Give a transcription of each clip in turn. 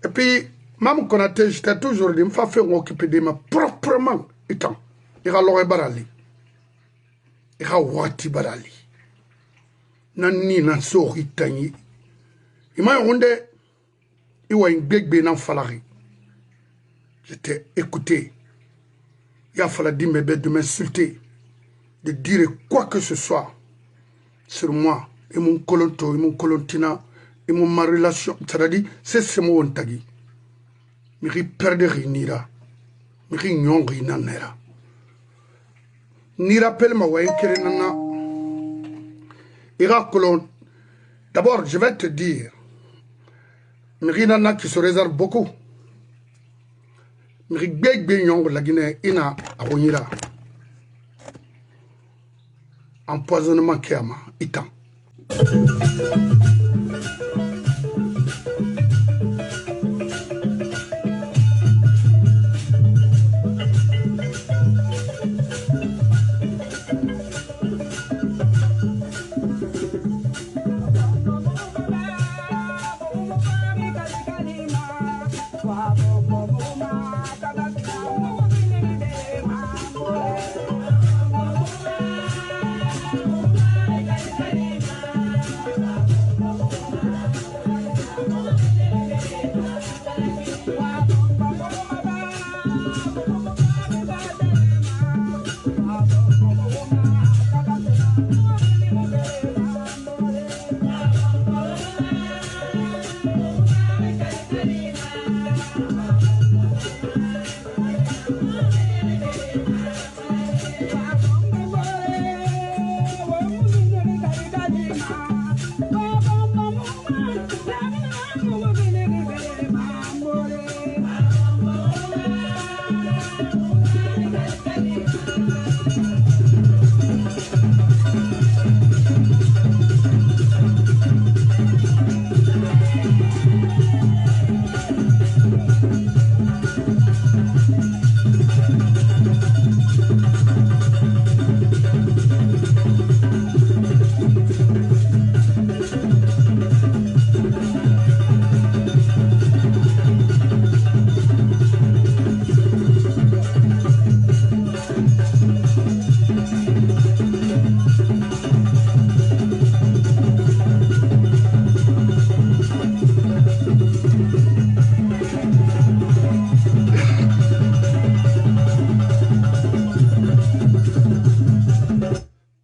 Et puis, même quand j'étais toujours dit, je me fais m'occuper de ma proprement. Étant, il y a l'oreille barali. Il y a wati barali. Nani nan sori tanyi. Il m'a rendu, il y a une bébé dans falari. J'étais écouté. Il a fallu dire de m'insulter, de dire quoi que ce soit sur moi, et mon colonto, et mon colontina, et ma relation. C'est-à-dire, c'est ce mot on t'a dit. Mais il perd nira. Mais il n'y a nera. Ni rappelle ma way kerenana. Ira colon. D'abord, je vais te dire, Mirinana qui se réserve beaucoup. Miribeg Bignon, la Guinée, Ina, Aronira. Empoisonnement Kiama, Itan.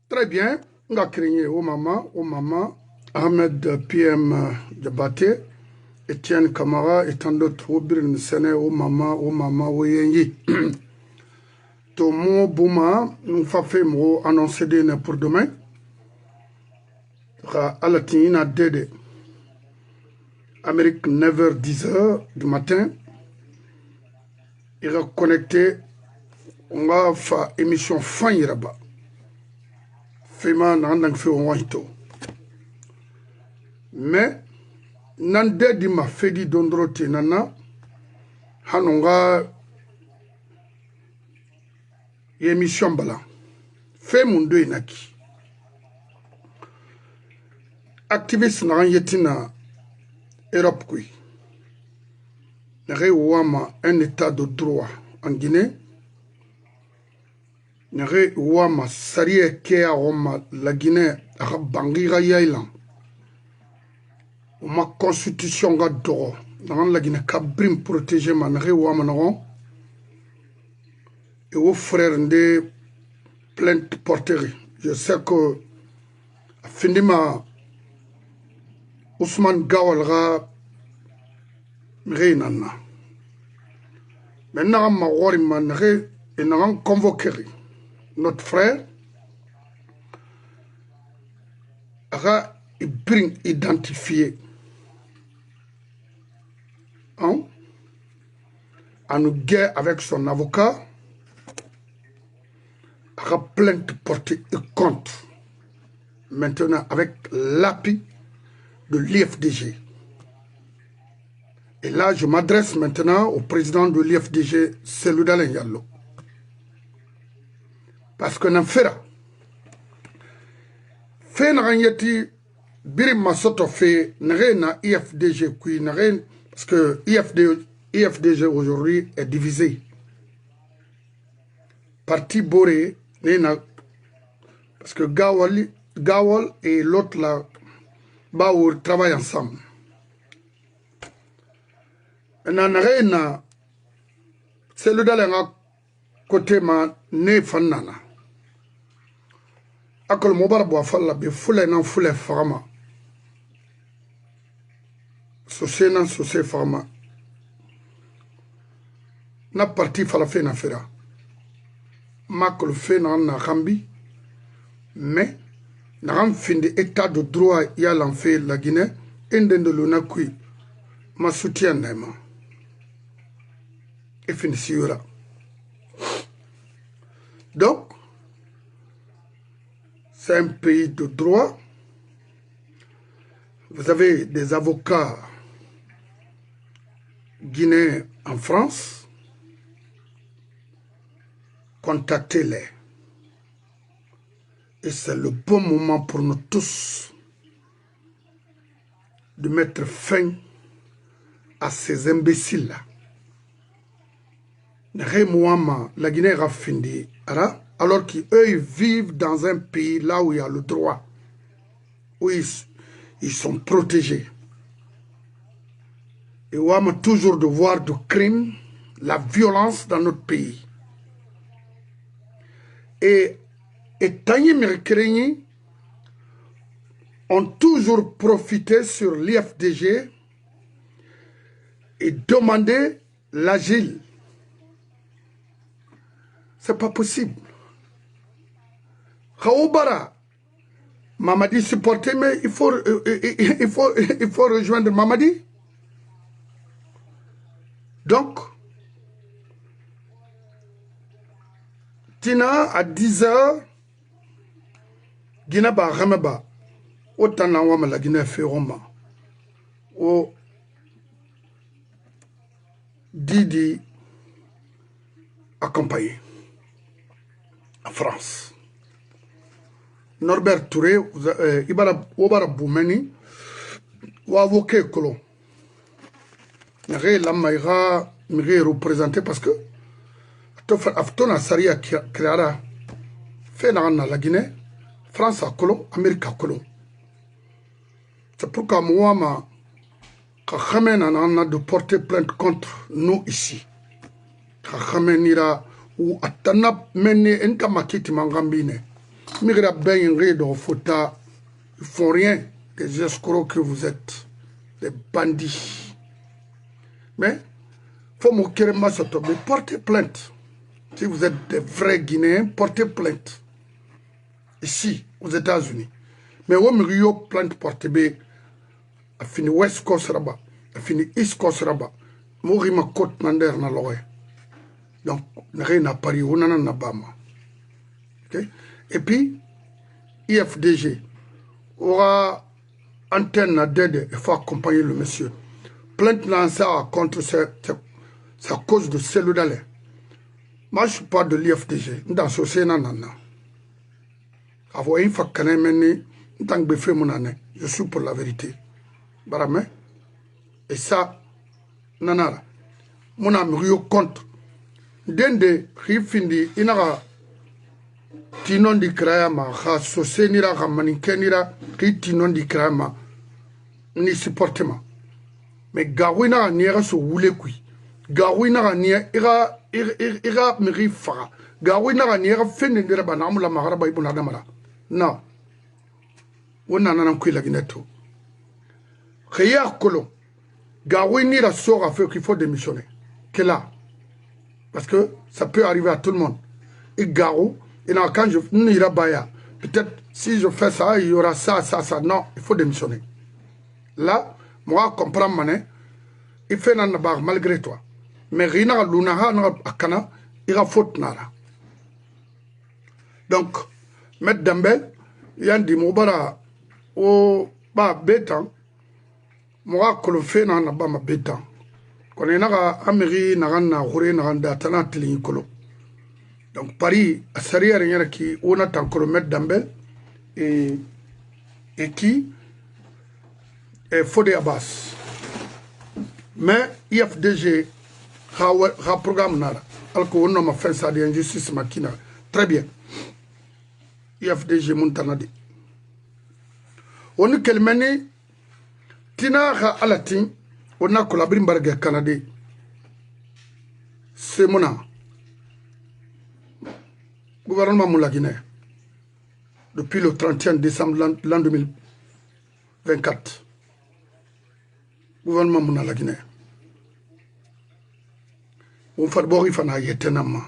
Très bien, on a créé au maman, Ahmed PM Diabaté, Etienne Kamara et tant d'autres, au Birin Séné, au maman, au Yengi. Tomo Bouma, nous faisons annoncer pour demain. À la Tina Dede, Amérique 9h, 10h du matin. Il va connecter, on va faire émission fin Iraba. Fema nandang fe wanito. Mais nande di ma fedi dondrote nana hanonga émission bala. Fe mundo inaki. Activiste na yetina Europe kui. Nare wama un état de droit en Guinée. Nare wama sarie kea wama la Guinée a bangira yailan. Ma constitution ga doro. Dans la Guinée kabrim protéger ma nare wama naron. Et aux frères de plainte porterie. Je sais que findima Ousmane Gawal ga mrenana. Maintenant ma wori ma nare et naran convoquer notre frère a identifié hein, à nous guerre avec son avocat, a plainte portée contre maintenant avec l'appui de l'IFDG. Et là, je m'adresse maintenant au président de l'IFDG, Selouda Diallo. Parce que n'affaire, fait n'ayeti birim masoto fait n'ayena IFDG qui n'ayen Parce que IFDG aujourd'hui est divisé. Parti Boré, parce que Gawal et l'autre là, travaillent ensemble. Maintenant, c'est le dans côté ma ne fanana. Akol mobar bo falla be fule nan fule fama. Sosé nan sosé fama. Na parti fala fe na fera. Makol fe na rambi. Mais na ram fin de état de droit ya l'enfait la Guinée indende luna kui ma soutien naima. Et fin siura. Donc c'est un pays de droit. Vous avez des avocats guinéens en France. Contactez-les. Et c'est le bon moment pour nous tous de mettre fin à ces imbéciles-là. La Guinée a fini, alors qu'eux vivent dans un pays là où il y a le droit, où ils sont protégés. Et on a toujours de voir du crime, la violence dans notre pays. Et Tanguy Merkreni ont toujours profité sur l'IFDG et demandé l'asile. C'est pas possible. Khaoubara, Mamadi supportait, mais il faut rejoindre Mamadi. Donc, Tina à 10h, Guinée ba Rameba, autant na la Guinée fait Roma, au Didi accompagné en France. Norbert Touré, Ibara Boumeni, ou avocat Colon. La Maïra m'est représenté parce que Aftona Saria créera fait dans la Guinée, France à Colon, Amérique à Colon. C'est pourquoi moi, quand on a de porter plainte contre nous ici. Nira ou Atana Mene Nkamakiti Mangambine. Migra Ben Redo Fota, ils font rien, des escrocs que vous êtes, des bandits. Mais, faut m'occuper de ça, mais portez plainte. Si vous êtes des vrais Guinéens, portez plainte. Ici, aux États-Unis. Mais où me plainte portée, a fini West Coast Rabat, a fini East Coast Rabat. Mori ma côte nander na loye. Donc, rien à Paris, on en a Bama. Okay? Et puis, IFDG aura antenne à d'aide, il faut accompagner le monsieur. Plainte lancée contre sa cause de cellule. Moi, je ne suis pas de l'IFDG. Dans ce sénat, je suis pour la vérité. Et ça, nanara. Mon ami, contre. Dende, Rifindi, Inara, Tinon di Krayama, Sosenira, Ramanikenira, Tinon di Krayama, ni supportement. Mais Gawina n'ira sur Wulekui. Gawina n'ira mirifa. Gawina n'ira fendera banamula maharaba ibunadamara. Non. On n'en a pas la guineto. Rien colon. Gawina sort à faire qu'il faut démissionner. Qu'est là? Parce que ça peut arriver à tout le monde. Et Garou, quand je n'irai pas, peut-être si je fais ça, il y aura ça, ça, ça. Non, il faut démissionner. Là, moi, je comprends, il fait un bar malgré toi. Mais Rina, Lunaha, Akana, il y a faute. Donc, M. Dambel, il y a des mots au bas bétan. Moi, je le fais dans le bas bétan. Quand on a Amérique, on a Huré, donc Paris, à Saria, qui on a encore M. Dambel et qui est Fodé Abbas. mais IFDG ha programme nara alko wonno ma fin ça de injustice makina très bien IFDG muntanadi woni kelmeni tina ha alatin wonna kolabrin barge kanade c'est mona gouvernement moula Guinée depuis le 31 décembre l'an 2024 gouvernement mouna la Guinée on fait bori fana yetenama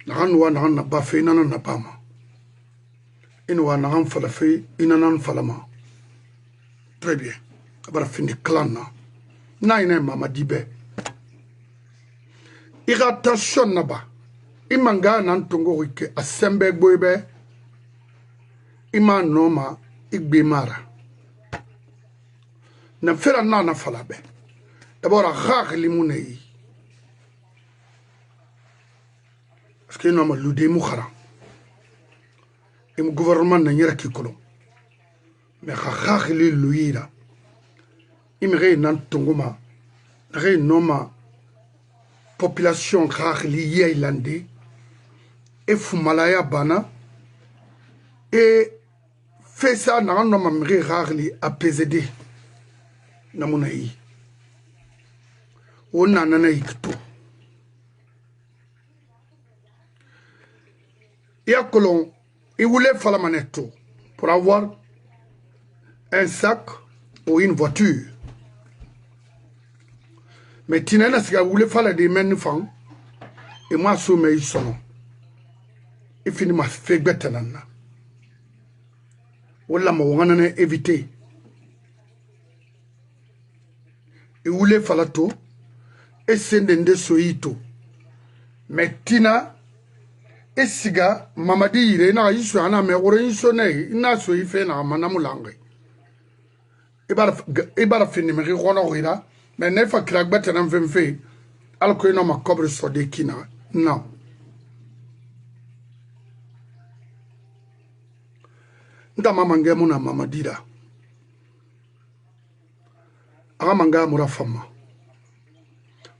nahanwa nahan ba fe nana na bama inwa nahan fala fe inanan falama très bien abara fini clan na ina mama dibe irritation naba imanga nan tongo wike asembe gboybe ima noma igbe mara na fera na falabe d'abord à limunei parce que nous avons l'udé moukhara et le gouvernement n'a rien qui colon mais à l'uira il me réunit tongoma réunoma population khali yailandé et fumalaya bana et fait ça n'a non ma mri khali APZD namunayi on a nana ikto ya colon il voulait faire la manette pour avoir un sac ou une voiture mais tinana si voulait faire des mains enfants et moi somme ils sont et fini ma fait betanana wala ma wanana éviter il voulait faire la tout et sendende soito mais tina esiga mamadi ire na yiso ana me ore yiso ne ina so ife na manamulange ibara fini me rono rira mais ne fa kragbata na mfemfe alko ina makobre so de kina non nda mamange muna mamadira aga manga murafama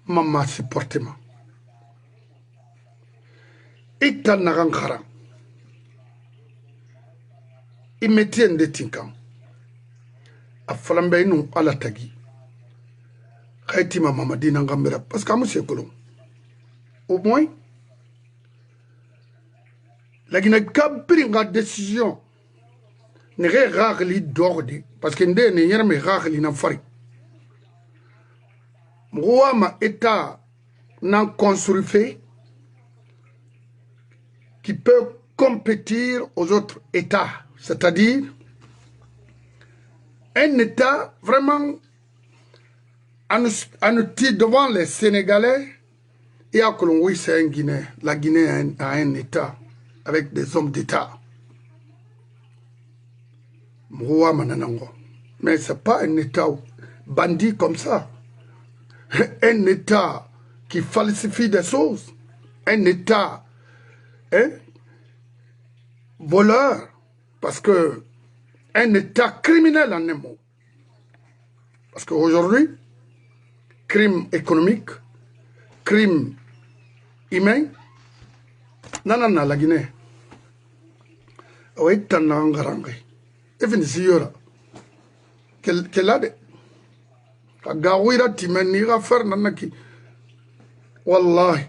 Maman supportement. Ita nagankara. Imetien de tinkam. A flambe nous à la tagi. Kaiti ma maman dit n'angambera. Parce qu'à monsieur Colomb. Au moins, la Guinée a pris une décision. N'est rare li d'ordre. Parce que n'est rien rare li n'affaire. Mouama État non construit qui peut compétir aux autres États, c'est-à-dire un État vraiment en devant les Sénégalais et à Colombie c'est un Guinée. La Guinée a un État avec des hommes d'État. Mouama Nanango. Mais ce n'est pas un État bandit comme ça. Un État qui falsifie des choses, un État voleur, parce que un État criminel en un mot. Parce qu'aujourd'hui, crime économique, crime humain, non, la Guinée. Oui, t'en as un grand. Et fin de quelle a de Gawira timeni ga fer nanaki wallahi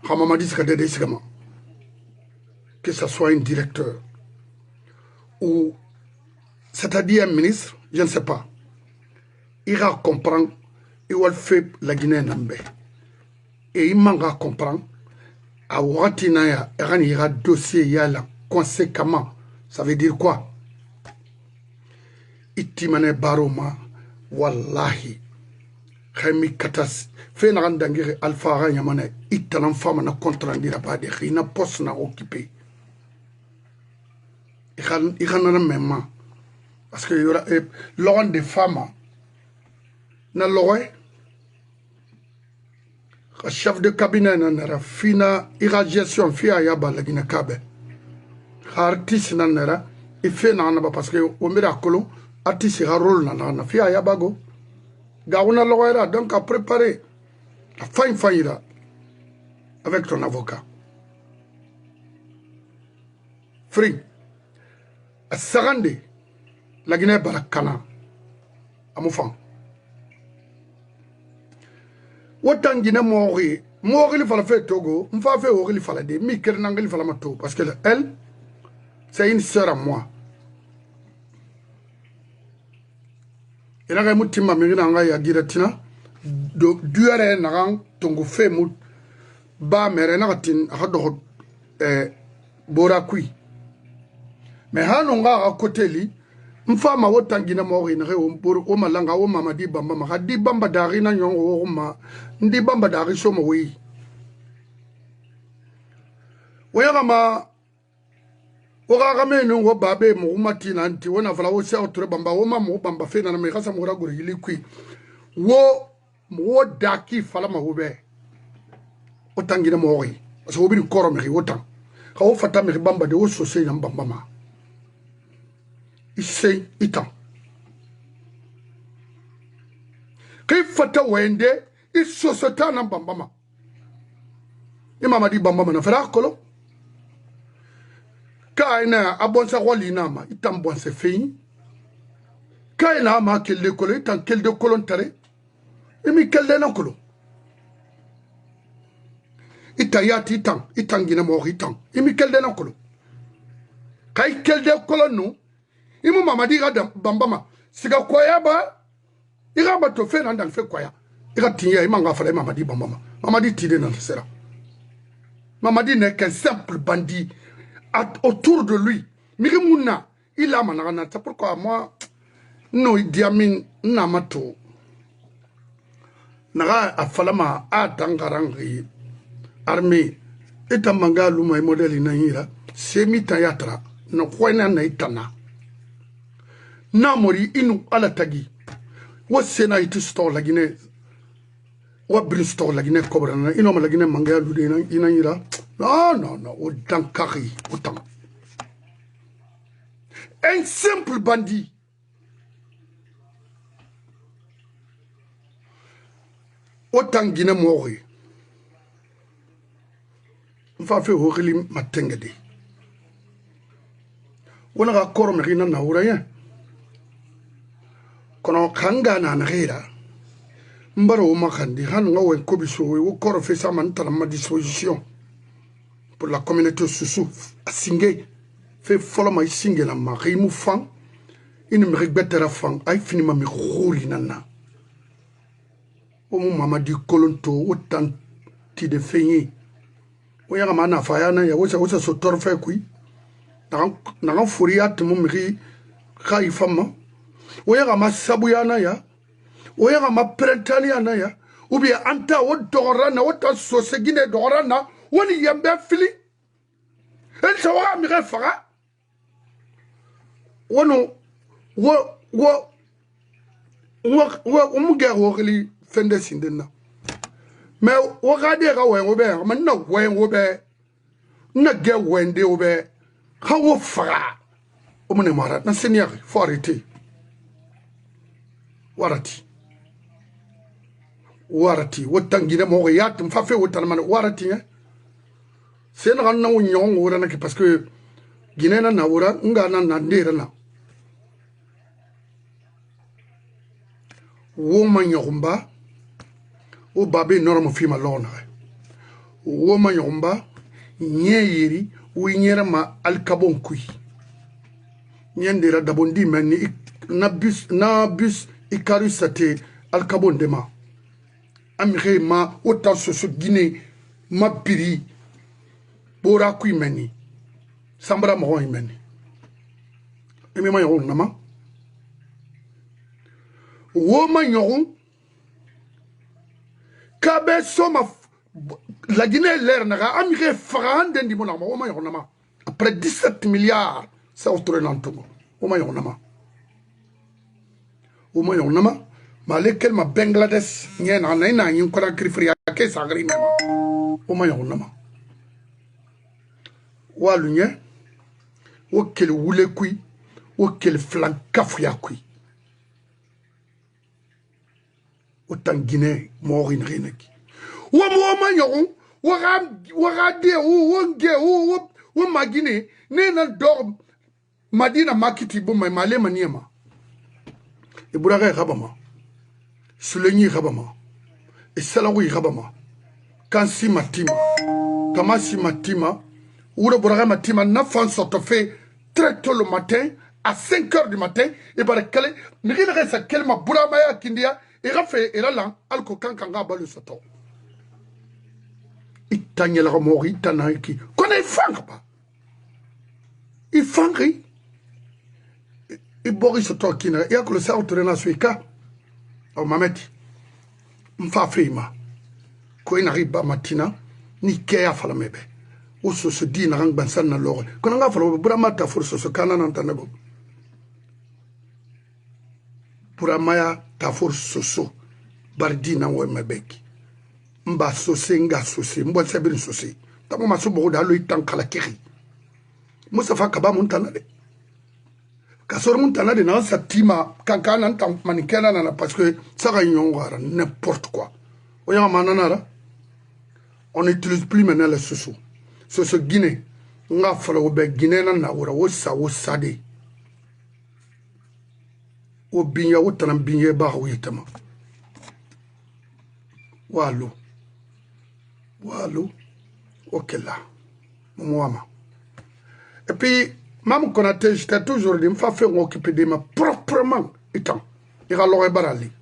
Hamamadi skade iskama que ça soit un directeur ou c'est-à-dire un ministre, je ne sais pas. Il va comprendre, il va faire la Guinée Nambé. Et il va comprendre, à Watinaya, il y a un dossier, il y a là, conséquemment. Ça veut dire quoi? Itimane Baroma. Wallahi khami katas fe na ndangire alfa ra nyamana itanan fama na contrandira ba de khina poste na occupé ikhan na même parce que y aura l'on des femmes na loé chef de cabinet na fina irradiation fia ya ba la gina kabe artiste na nera il fait na parce que o mira kolo artiste a rôle na fia ya bago Gaouna Loera, donc à préparer. À fin faillira. Avec ton avocat. Free. À Sarande. La Guinée Barakana. À Moufan. Autant Guinée Mori. Mori il fallait faire Togo. M'fa fait Ori il fallait dire. Mi Kernangel il fallait mato. Parce que elle, c'est une sœur à moi. Et là, je suis en train duare nagan tongo femu ba mere nagatin hado bora kui me hanu nga a koteli mfama wotangina mori na o malanga o mamadi bamba ma hadi bamba dari na nyongo o ma ndi bamba dari somo wi wega ma oga menu wo babe mo matina anti wona fala wo sa otre bamba o ma mo bamba fe na me kasa mo ra gori yili kui wo mo daki fala ma hobe otangina mori so obi koro me wotan ka o fata me bamba de o so se na bamba ma ise itan kai fata wende iso so ta na bamba ma imama di bamba ma na fara kolo kaina abonsa wali na ma itan bonse fein kaina ma kelle kolo itan kelde kolon tare imi kelde na kolo itayati itan gina mo itan imi kelde na kolo kai kelde kolo no imu mamadi ga bambama siga koya ba iga ba to fe na ndang fe koya iga tinya imanga fala mamadi bambama mamadi tide na sera mamadi n'est qu'un simple bandit autour de lui mirimuna il a manana c'est pourquoi moi no diamin na mato naga afalama atangarangi armée etamanga luma e modèle na hira semi tayatra no kwena na itana namori inu ala tagi wo sena itu store la Guinée wo brin store la Guinée cobra na ino ma la Guinée manga lu de na ina hira non o dankari autant un simple bandit autant Guinée mori mfa fe hokili matengede wona ga koro me rina na uraya kono kanga na ngira mbaro makandi han ngawe kobiso wo koro fe sa man tala ma disposition pour la communauté Soussou à Singé fait follow Singé la mari mu fan une me regbetera fan ay fini ma mi khori nana o mu mama di kolonto autant ti de feigner o ya ma na fa ya na ya wo sa so torfe kui na furiat mu mi khai fama o ya ma sabu ya na ya o ya ma prentani ya na ya ou bien anta o dorana o ta so segine dorana woni yembe fili el sawa mi refaga wono wo mu ga wogli fende sindena mais wo ga de ga wen wo be man na wen wo be na ge wende wo be ha wo faga o mu ne mara na senior faut arrêter warati wotangine mo ya tum fa fe wotan man warati sen ran na wonyon wora na parce que Guinée na wora nga na ndera na wo manyomba o babe normo fi malona wo manyomba nyeyiri winyera ma alkabon kui nyendera dabondi mani na bus ikarusate alkabon dema amire ma autant ce Guinée ma piri bora kui meni sambra mo meni emi ma yon nama wo ma yon kabe soma la Guinée l'air naga amire frande ndi mona wo ma yon nama après 17 milliards ça autour dans tout wo ma yon nama ma lequel ma Bangladesh nyena na yin kora krifria ke sagri mema o ma yonama walunya o kel wule kui o kel flank kafuya kui autant Guinée morin reneki wa mo manyo wa de o nge o magine ne na dor madina makiti bo mai male maniema e buraga khabama sulenyi khabama e salawi khabama kansi matima kamasi matima ou le buraga matima na fan sorte fait très tôt le matin à 5 heures du matin et par kale ni rien sa kelma burama ya kindia et rafe et là alko kankanga ba le soto itanya la mori tanaki connaît fangba il fangri et Boris soto kina ya ko le sa autorena suika au mameti mfa fema ko ina riba matina ni keya fala mebe o so se dina rang bansan na lore ko nga fala burama ta forso so kanana ntanabo Puramaya tafor soso bardina we mabeki mba sose nga sose mbo sabiri sose tamo masubo da lo itankala kiri Mustafa kaba muntana de kasor muntana de na satima kankana ntam manikena na parce que ça va nyongara n'importe quoi oya manana on n'utilise plus maintenant le soso soso Guinée nga fala obe Guinée na wora wo sade o binya o tanam binye ba o yitama walo okela mwama et puis mam Konaté j'étais toujours dit me fa faire occuper de ma proprement étant ira lore barali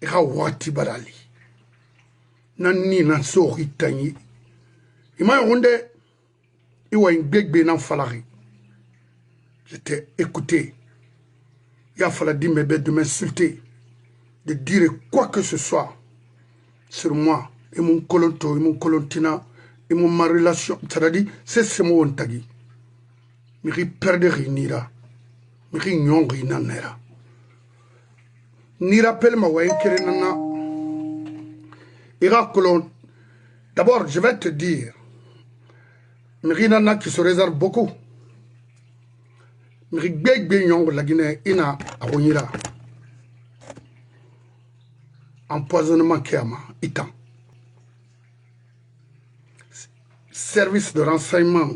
ira wati barali nani na so ritani ima yonde iwa ngbegbe na falari j'étais écouté. Il a fallu dire de m'insulter, de dire quoi que ce soit sur moi, et mon colonto, et mon colontina, et ma relation. C'est-à-dire, c'est ce mot on t'a dit. Mais il perdre nira. Mais il n'y nera. Ni rappelle ma waye kerenana. Ira colon. D'abord, je vais te dire, mais nana qui se réserve beaucoup. Mrigbeg benyong la Guinée ina agonira empoisonnement kiama itan service de renseignement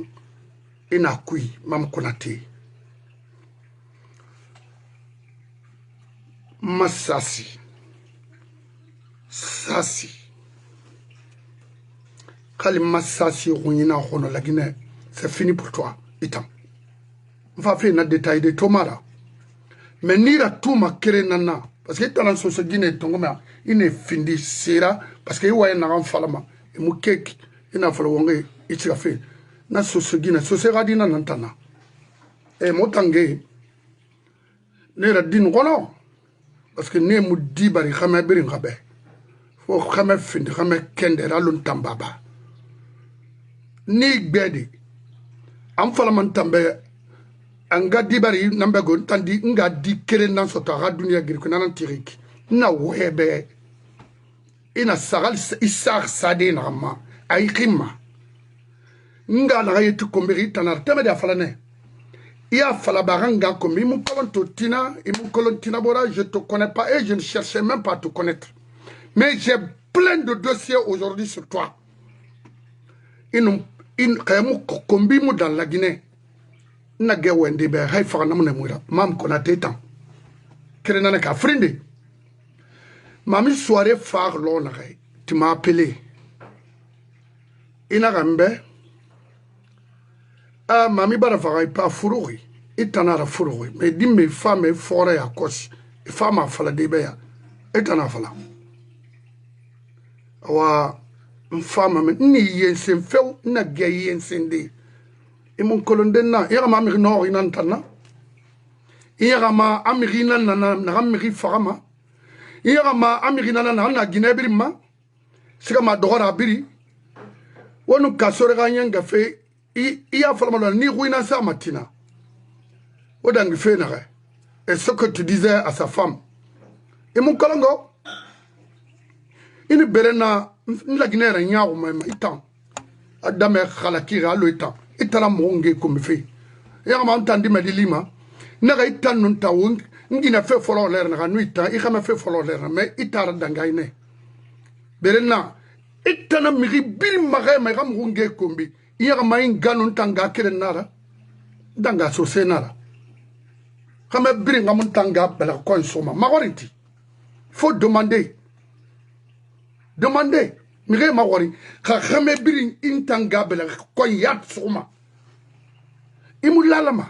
ina kui mam Konaté masasi sasi kali masasi gonina hono la Guinée c'est fini pour toi itan va faire un détail de Tomara. Mais nira tout ma kere nana. Parce que dans la société Guinée, il est fini sera. Parce que il y a un falama. Et mon cake, il a fallu il s'est fait. Na société Guinée, société radina nantana. Et mon tangé, nira din gono. Parce que ne mu di bari khame birin khabe. Fo khame findi khame kende ralun tambaba. Ni gbedi. Am falaman tambe. Anga dibari namba gon tandi nga di kere nan sota ga dunia gir ko nan tirik na webe ina sagal isar sade na ma ay khimma nga la yeti ko mbiri tanar teme da falane ya fala baranga ko mi mon kolontina et mon kolontina bora je te connais pas et je ne cherchais même pas à te connaître mais j'ai plein de dossiers aujourd'hui sur toi in kayamu kombi mu dans la Guinée na ge wende be hay fa na mun mura mam Konaté tan kere na ka frinde mami soirée phare lo na kay tu m'as appelé ina gambe ah mami bara fa pas fururi itana fururi mais dimbe femme fora ya kos femme fala de be ya itana fala wa femme ni yensen few na ge yensen de et mon colonel, il y a ma mère nord inantana. Il y a ma amirina na amiri farama. Il y a ma amirina na Guinée birima. C'est comme ma dora biri. On nous casse le gagnant gafé. Il y a fallu ni ruina sa matina. On a fait nare. Et ce que tu disais à sa femme. Et mon colongo. Il berena la Guinée rien ou même itan. Adame khalakira lo itan. Itala monge comme fait. Et on m'a entendu me lima. N'a itan non taoung. ngina fe folo ler na nuita I xama fe folo ler mais itara dangayne berena itana miri bil magay may xam ngunge kombi iya may ganun tanga kire nara danga so senara xama biri ngamun tanga bela ko soma magorinti faut demander miri magori xame biri intanga bela ko yat soma imulalama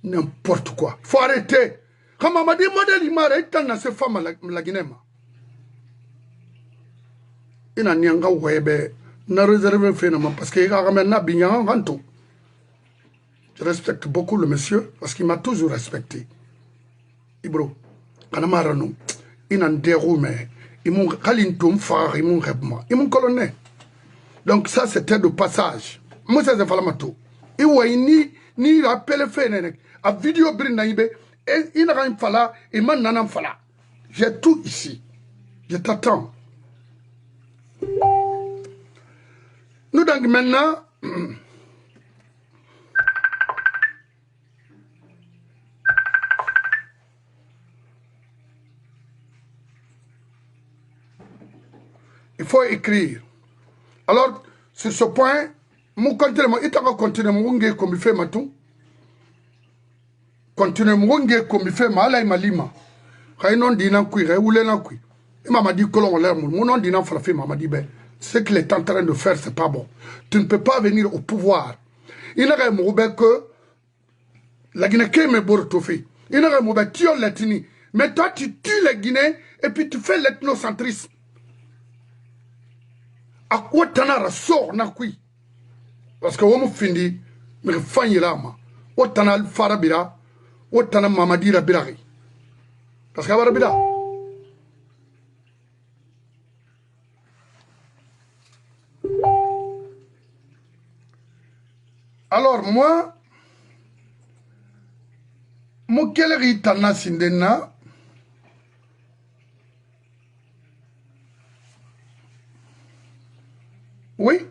n'importe quoi faut arrêter xama ma di modèle imara itana se femme la Guinée ina nianga webe na réservé phénomène parce que na binya ganto. Je respecte beaucoup le monsieur parce qu'il m'a toujours respecté. Ibro kana marano ina ndero mais imun kalintum far imun rebma imun colonel. Donc ça c'était de passage. Moi ça c'est falamato. Iwa ni rappel phénomène a vidéo brinda ibe et ina ran fala et man nanam fala. J'ai tout ici. Je t'attends. Nous donc maintenant il faut écrire. Alors sur ce point, mon continue, il t'a continué mon comme il fait matou. Continue mon comme il fait mal ma lima. Kainon dina kui, reoule na kui. Et m'a dit que l'on l'air mon nom dina frappé m'a dit ben. Ce qu'il est en train de faire, c'est pas bon. Tu ne peux pas venir au pouvoir. Il n'a rien que la Guinée qui me bortofi. Il n'a rien que tu as l'ethnie. Mais toi, tu tues les Guinéens et puis tu fais l'ethnocentrisme. À quoi t'en as sort na kui? Parce que on findi, mais fanyi lama. O t'en as farabira, o t'en as mamadira birari. Parce que farabira. Alors moi, mon keleri tana sindena, oui,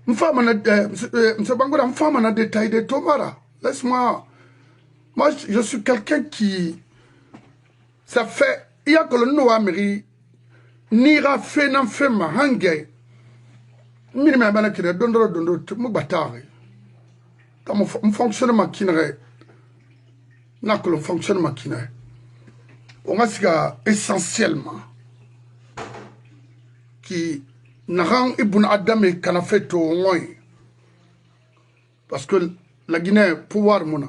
une femme a détaillé de Tomara. Laisse-moi, moi je suis quelqu'un qui, ça fait, il y a que le Noamiri, n'ira fait n'en fait ma hangay. Minima bana kire dondoro mu batare ta mo fonctionnement kinere na ko fonctionnement kinere on a siga essentiellement qui naran ibn adam e kana feto ngoy parce que la Guinée pouvoir mona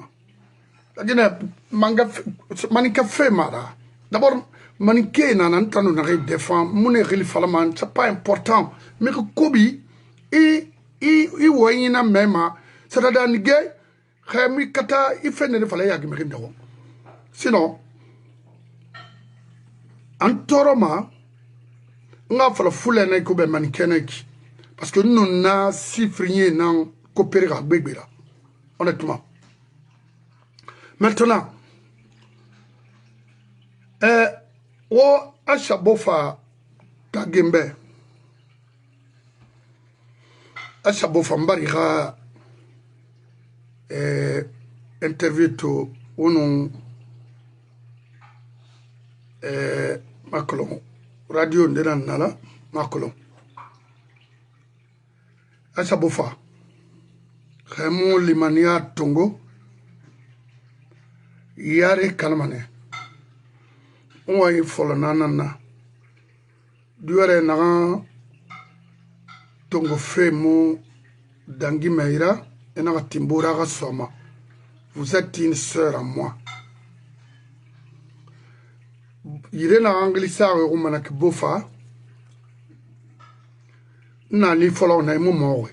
la Guinée manika fait mara d'abord maniké nan tanu na défend mune rili falaman c'est pas important mais que kobi i woyina mema c'est-à-dire nige khami kata ifene fala yag mi rindawo sinon antoroma nga fala fulene ko be manikeneki parce que nous na sifrier nan coopérer avec bébéra honnêtement maintenant o ashabofa tagembe Achabo Fambari a interview to unon Macron radio ndenan nala Macron Achabo Fa Raymond Limania Tongo Yare Kalmane on y follow nanana duere na Tongo Femo Dangi Meira et na Timbora Rasoma. Vous êtes une sœur à moi. Irena Anglissa Romanak Bofa n'a ni follow na mort.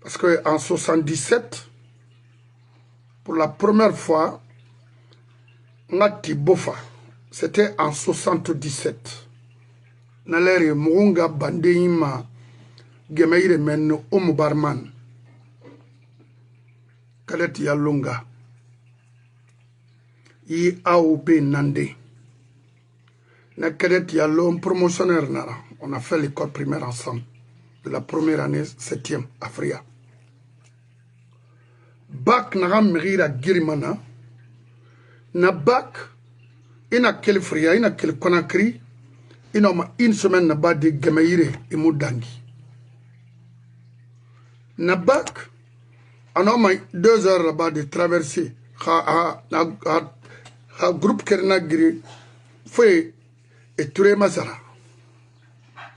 Parce que en 77, pour la première fois, Ngati Bofa, c'était en 77. Naleri Munga Bandeima Gemeire Men Omubarman Kalet Yalunga I AOP Nande Na Kalet Yalom promotionnaire Nara. On a fait l'école primaire ensemble. De la première année, 7e, Afria. bak naga mgira girimana na bak ina kel fria ina kel Conakry ina ma une semaine na ba de Gemayire et Moudangi na bak anoma 2 heures là-bas de traverser ha groupe kerna giri foi et Touré Mazara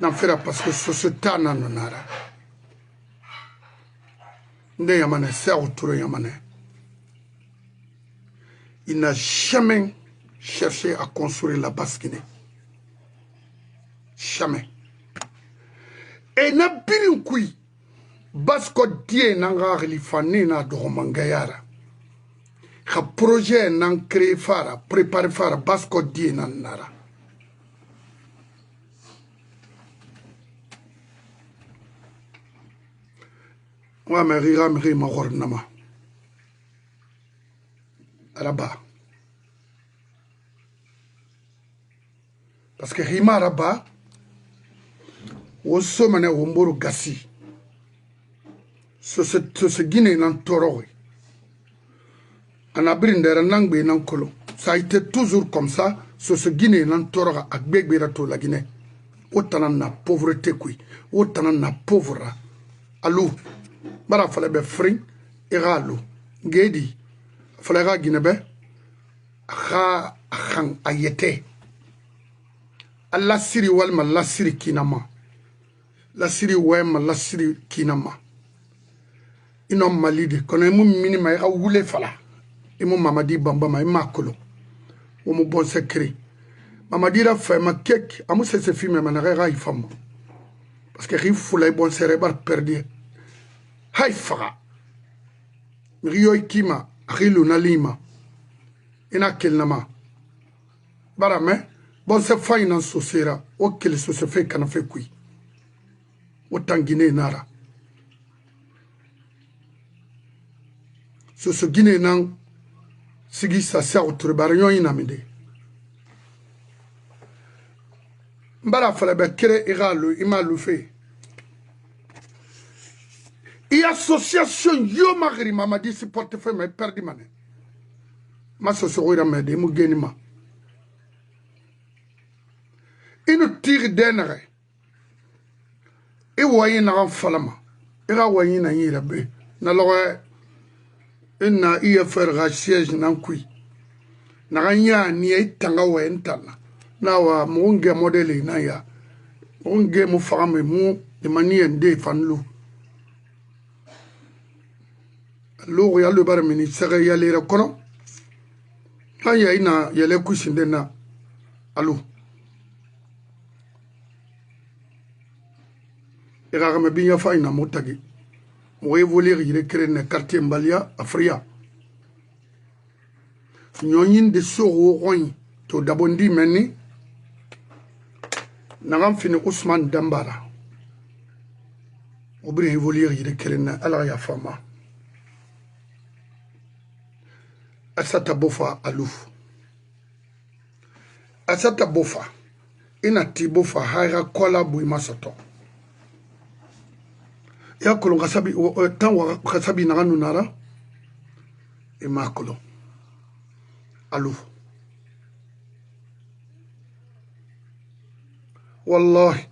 n'en fera parce que ce temps nanara nde yamane c'est Touré yamane il n'a jamais cherché à construire la Basse-Guinée jamais et na birin kui Basko die nanga relifani na doromangayara ka projet nan créé fara préparé fara Basko die nan nara wa me rira ma gornama araba parce que rima araba wo somane wo mboro gasi ce Guinée nan toro en abrindera nangbe nan kolo ça a été toujours comme ça ce Guinée nan toro ak begbera to la Guinée autant na pauvreté kui autant na pauvre alou bara fala be fring iralo ngedi fala ga Guinée be kha khang ayete Allah siri wal ma la siri kinama la siri wema la siri kinama ino malide kono mu minima ya wule fala imu mamadi bamba ma makolo o mu bon secret mamadi ra fa ma kek amu se filme ma na ga ifam parce que rifu lay bon cérébral perdu hay fara riyo kima rilu na lima ina kelnama barame bon se finance sosera o kel so se fe kana fe kui o tangine nara ce Guinée nan sigi sa sa oturbaryon inamide mbara fala be kere iralo imalu fe et association yo magri mamadi si portefeuille me perdi mané ma so ira me de mu genima inu tire denere e wayi na falama ira wayi na yira be na lowe ina iya ferga siège nan kui na ganya ni itanga wentana na wa munge modeli na ya munge mu fami mu de manière de fanlu lo ya le bar ministère ya le rekono aya ina ya le kusinde na alu era me binya fa ina motagi mo évoluer il créer un quartier Mbalia Afria ñoñin de soro roñ to dabondi menni nagam fini Ousmane Dambara obri évoluer il créer na ala ya fama asata bofa aluf asata bofa ina tibofa haira kola bui masoto ya kolo kasabi tan wa kasabi na kanu nara e makolo alu wallahi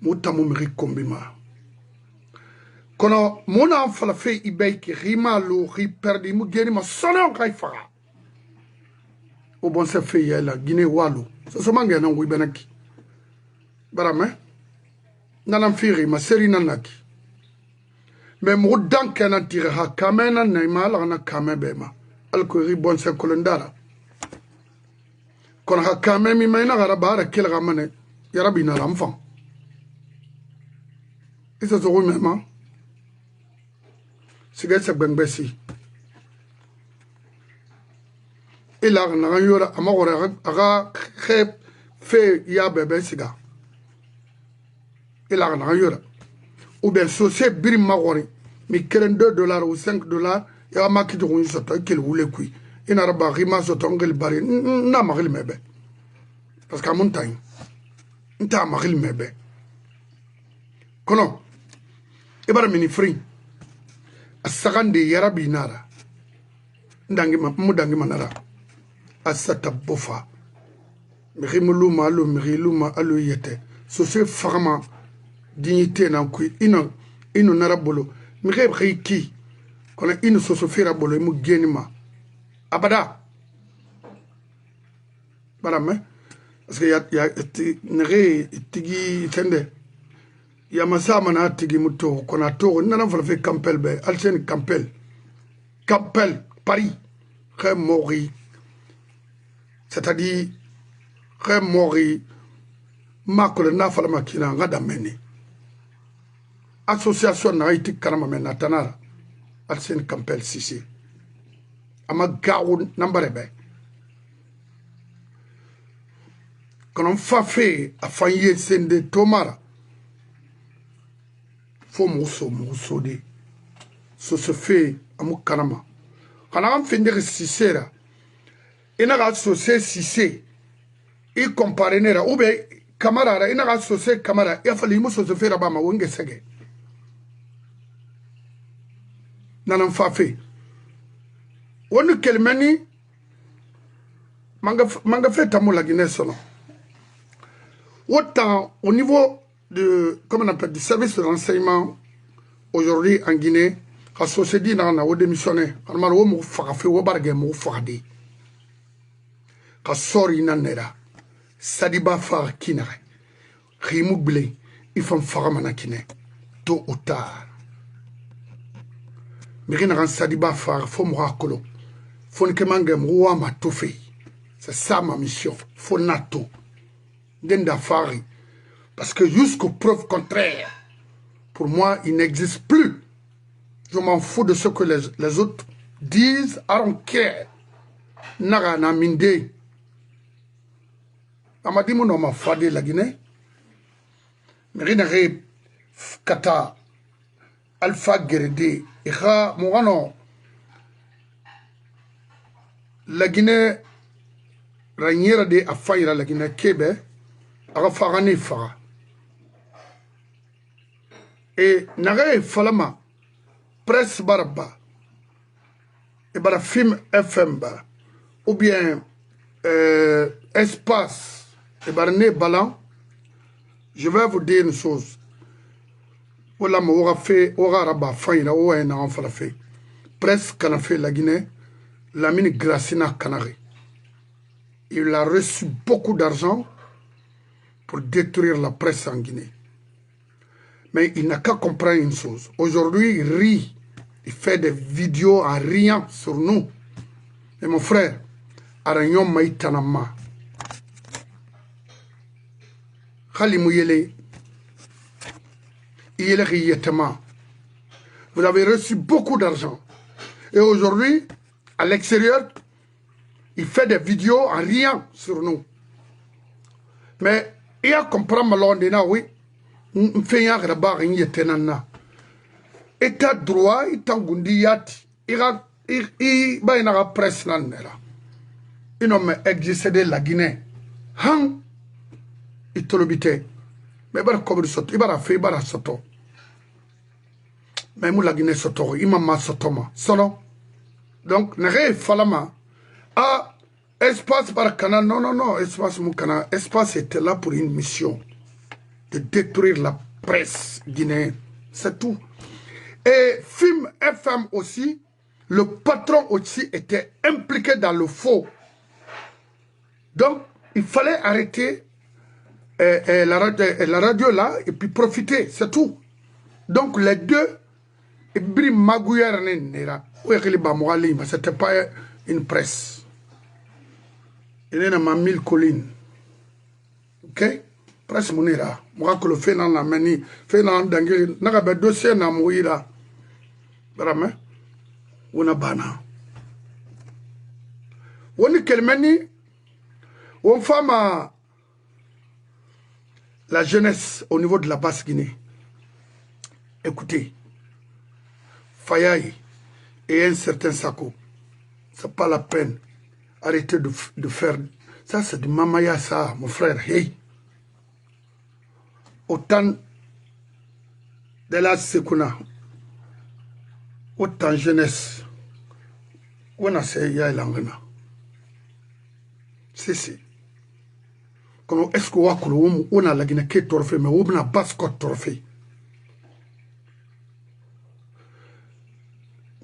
mutamu mi kombima kono mona fala fe ibeki rima lo ri perdi mu geni ma sono kay fara o bon se fe yela Guinée walu so mangé na ngui benaki barame nanam firi ma seri nanaki mais mo danke na tire ha kamena na mala na kamebe ma alko ri bon se kolondara kon ha kamemi mayna gara bara kel gamane ya rabbi na lamfan isa zo mema siga sa bengbesi ila na yora amagora aga khep fe ya bebe siga ila na yora ou bien société birim magori mi $2 ou $5 ya makiti ko soto kel wule kui ina raba rima soto ngel bari na magil mebe parce que montagne nta magil mebe kono ibara mini free asagande yarabi nara ndangi manara asata bofa mirimuluma alo miriluma alo yete sose farama dignité na kui ino narabolo mire ki kono ino soso fera bolo mu genima abada barame parce que ya nere tigi tende ya masama na tigi muto kona to nana fa fe campel be alsen campel Paris mori c'est-à-dire mori makole na fala makina ngada meni association na iti karama mena tanara alsen campel sisi ama gawo nambarebe kono fa fe afanye sende tomara fo muso de so se fait amu kanama kana am finde sisera ina ga so se sise i comparenera ube kamara ina ga so se kamara ya fali muso se fera ba ma wonge sege nanan fa fe wonu kelmani manga fait tamu la Guinée solo autant au niveau de, comment on appelle, du service de renseignement aujourd'hui en Guinée, la société n'a pas démissionné. Alors, on a fait un bargué, on a fait un sori nanera, sadiba far kinare, rimoublé, il faut faire un kine, tôt ou tard. Mais il y a un sadiba far, faut me raccolo, faut que mangem rouama tout fait. C'est ça ma mission, faut nato, denda fari. Parce que jusqu'aux preuves contraires, pour moi, il n'existe plus. Je m'en fous de ce que les autres disent. I don't care. Naga na minde. Amadi mo no ma fade la Guinée. Merinare kata Alpha Gerede. Ira mo la Guinée raniera de afaira la Guinée kebe. Aga farane fara. Et nare falama presse barba et bara film FM ba ou bien espace et barne balan. Je vais vous dire une chose. Voilà mo aura fait aura raba faina ou en en fala fait presse kana fait la Guinée la mine Gracina Canare. Il a reçu beaucoup d'argent pour détruire la presse en Guinée. Mais il n'a qu'à comprendre une chose. Aujourd'hui, il rit. Il fait des vidéos en riant sur nous. Et mon frère, Aragnon Maïtanama. Khalimouyele. Vous avez reçu beaucoup d'argent. Et aujourd'hui, à l'extérieur, il fait des vidéos en riant sur nous. Mais il a compris malondena, oui. Mfenya graba rinye tenana. État droit, état gundiyati. I ba ina presse nanera. Ino me existe la Guinée. Han itolobite. Mais bara kobri soto, ibara fe bara soto. Mais mou la Guinée soto, imama sotoma. Solo. Donc nere falama. Ah espace par canal, non, espace mon canal. Espace était là pour une mission. De détruire la presse guinéenne. C'est tout. Et film FM aussi, le patron aussi était impliqué dans le faux. Donc, il fallait arrêter la radio là et puis profiter, c'est tout. Donc, les deux, c'était pas une presse. Il y en a 1000 collines. Ok? Presse Mounira. Moi, que le fait dans la manie, fait dans le dangé, n'a pas de dossier dans Mouira. Brame, on a bana. On est quel mani? On femme la jeunesse au niveau de la Basse-Guinée. Écoutez, Fayaï et un certain Sako, c'est pas la peine. Arrêtez de faire. Ça, c'est du mamaya, ça, mon frère. Hey. Autant de la Sekuna, autant jeunesse on a c'est ya langana c'est comme est-ce que on a la Guinée qui trophée mais on a basket trophée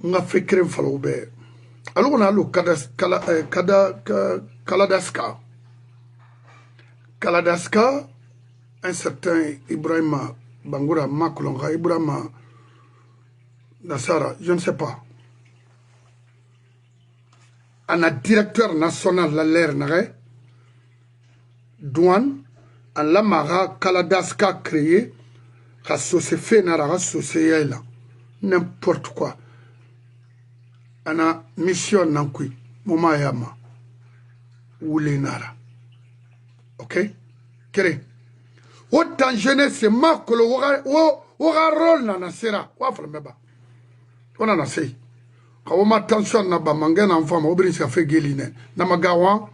on a fait crème falo be alors on a le Kaladaska un certain Ibrahima Bangoura Makulonga Ibrahima Nassara je ne sais pas un directeur national de l'air douane en la mara Kaladaska créé la société nara société là n'importe quoi ana mission nankui moma yama wule nara ok kere autant jeunesse makolo woga rôle na nasera wa falmeba ona na sei kawoma tension na ba mangena enfant obiri sa fait geline na magawa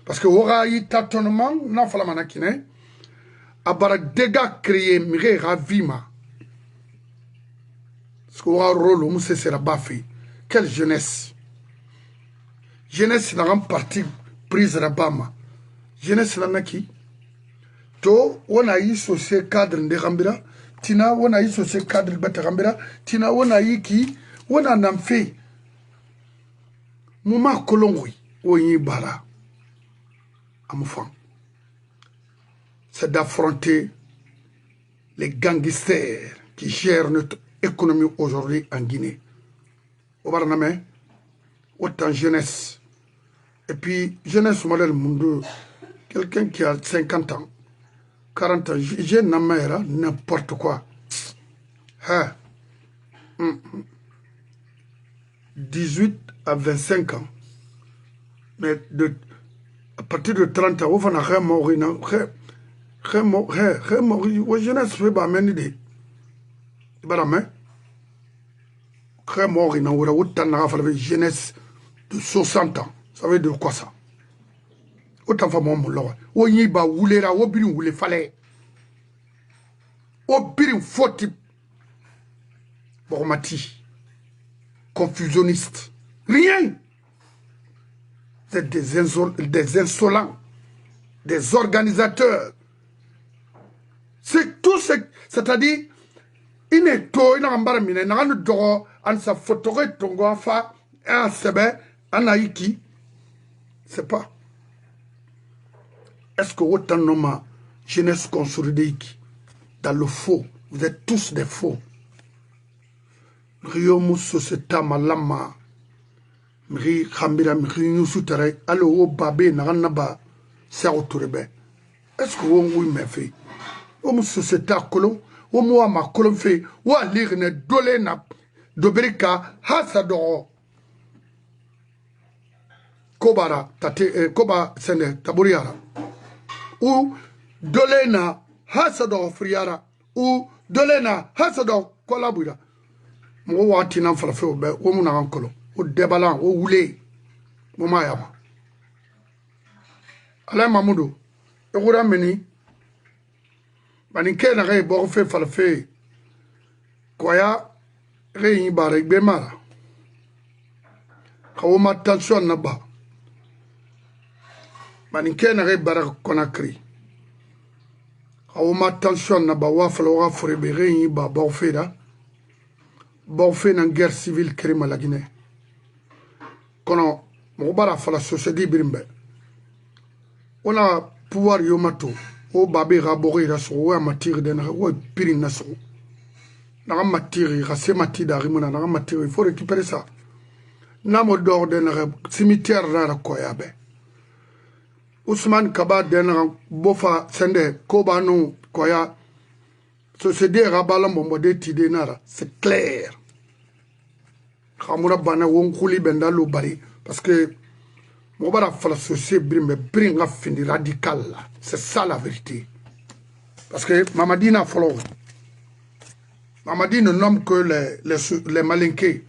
parce que woga yi tâtonnement na falama na kine abara dégâts créés mire ravima ce que woga rôle mu se sera bafi quelle jeunesse jeunesse na partie prise rabama jeunesse na naki to wona yi société cadre de gambira tina wona yi société cadre bata gambira tina wona yi ki wona namfe muma kolongwi oyi bara amufan c'est d'affronter les gangsters qui gèrent notre économie aujourd'hui en Guinée au Barnamé autant jeunesse et puis jeunesse modèle mundo quelqu'un qui a 50 ans 40 ans, j'ai n'importe quoi. Hein? 18 à 25 ans. Mais à partir de 30 ans, on va mourir. Jeunesse fait pas mener des. Jeunesse de 60 ans. Ça veut dire quoi ça? Autant fa mon loi o yiba wulera o birin wule fale o birin foti bormati confusionniste rien c'est des insolents des organisateurs c'est tout ce c'est-à-dire ine to ina ngambara mine na nganu dogo an sa photogré tongo fa a sebe anaiki c'est pas. Est-ce que autant de jeunesse consolidée dans le faux, vous êtes tous des faux. Riomu société malama, mri khambira mri nyusutere, allo o babé naranaba, c'est autorebe. Est-ce que vous me fait? Omu société kolon, omu ama kolon fait, ou à lire ne dole na doberika hasadoro. Kobara tate koba sene taburiara. Ou dolena hasado friara ou dolena hasado kolabura mo wati nan farfe o be o mu na ankolo o debalan o wule mo mayama ala mamudu e gura meni bani ke na re bo fe farfe koya re yin bare gbe mara kawo ma tension na ba bani ke na re bara Conakry awoma tension na ba wafala wa forebe yin ba bawfeda bawfe na guerre civile crime la Guinée kono mo bara fala société birimbe ona pouvoir yomato o babe rabori ra so wa matir de na wo pirin na so na matiri ra se matida rimuna na matiri il faut récupérer ça na mo dor de na cimetière ra koyabe Ousmane Kaba denra bofa sende koba no koya société rabala momode tide nara c'est clair khamura bana won khuli benda lo bari parce que mo bara fala société bringa fini radical c'est ça la vérité parce que Mamadi n'a follow Mamadi ne nomme que les malinqués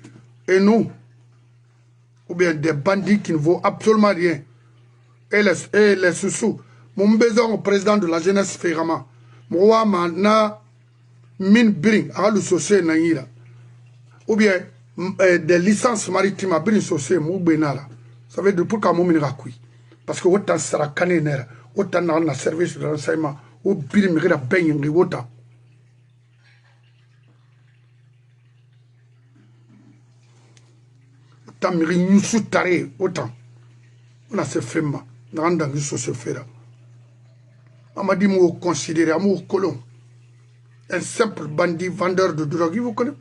et nous ou bien des bandits qui ne vaut absolument rien. Et les sous-sous. Mon besoin au président de la jeunesse Ferrama. Moi, na min bring à le société naïra. Ou bien, des licences maritimes à Brin Sosé, Moubenara. Ça veut dire pourquoi Moumini Rakui. Parce que autant sera canénaire, autant dans le service de renseignement, au Birim Rira Bengi, autant. Autant Miri Yusu Tare, autant. On a ce film, dans le se faire. On m'a dit, moi, considéré à mon colon. Un simple bandit vendeur de drogue, vous connaissez?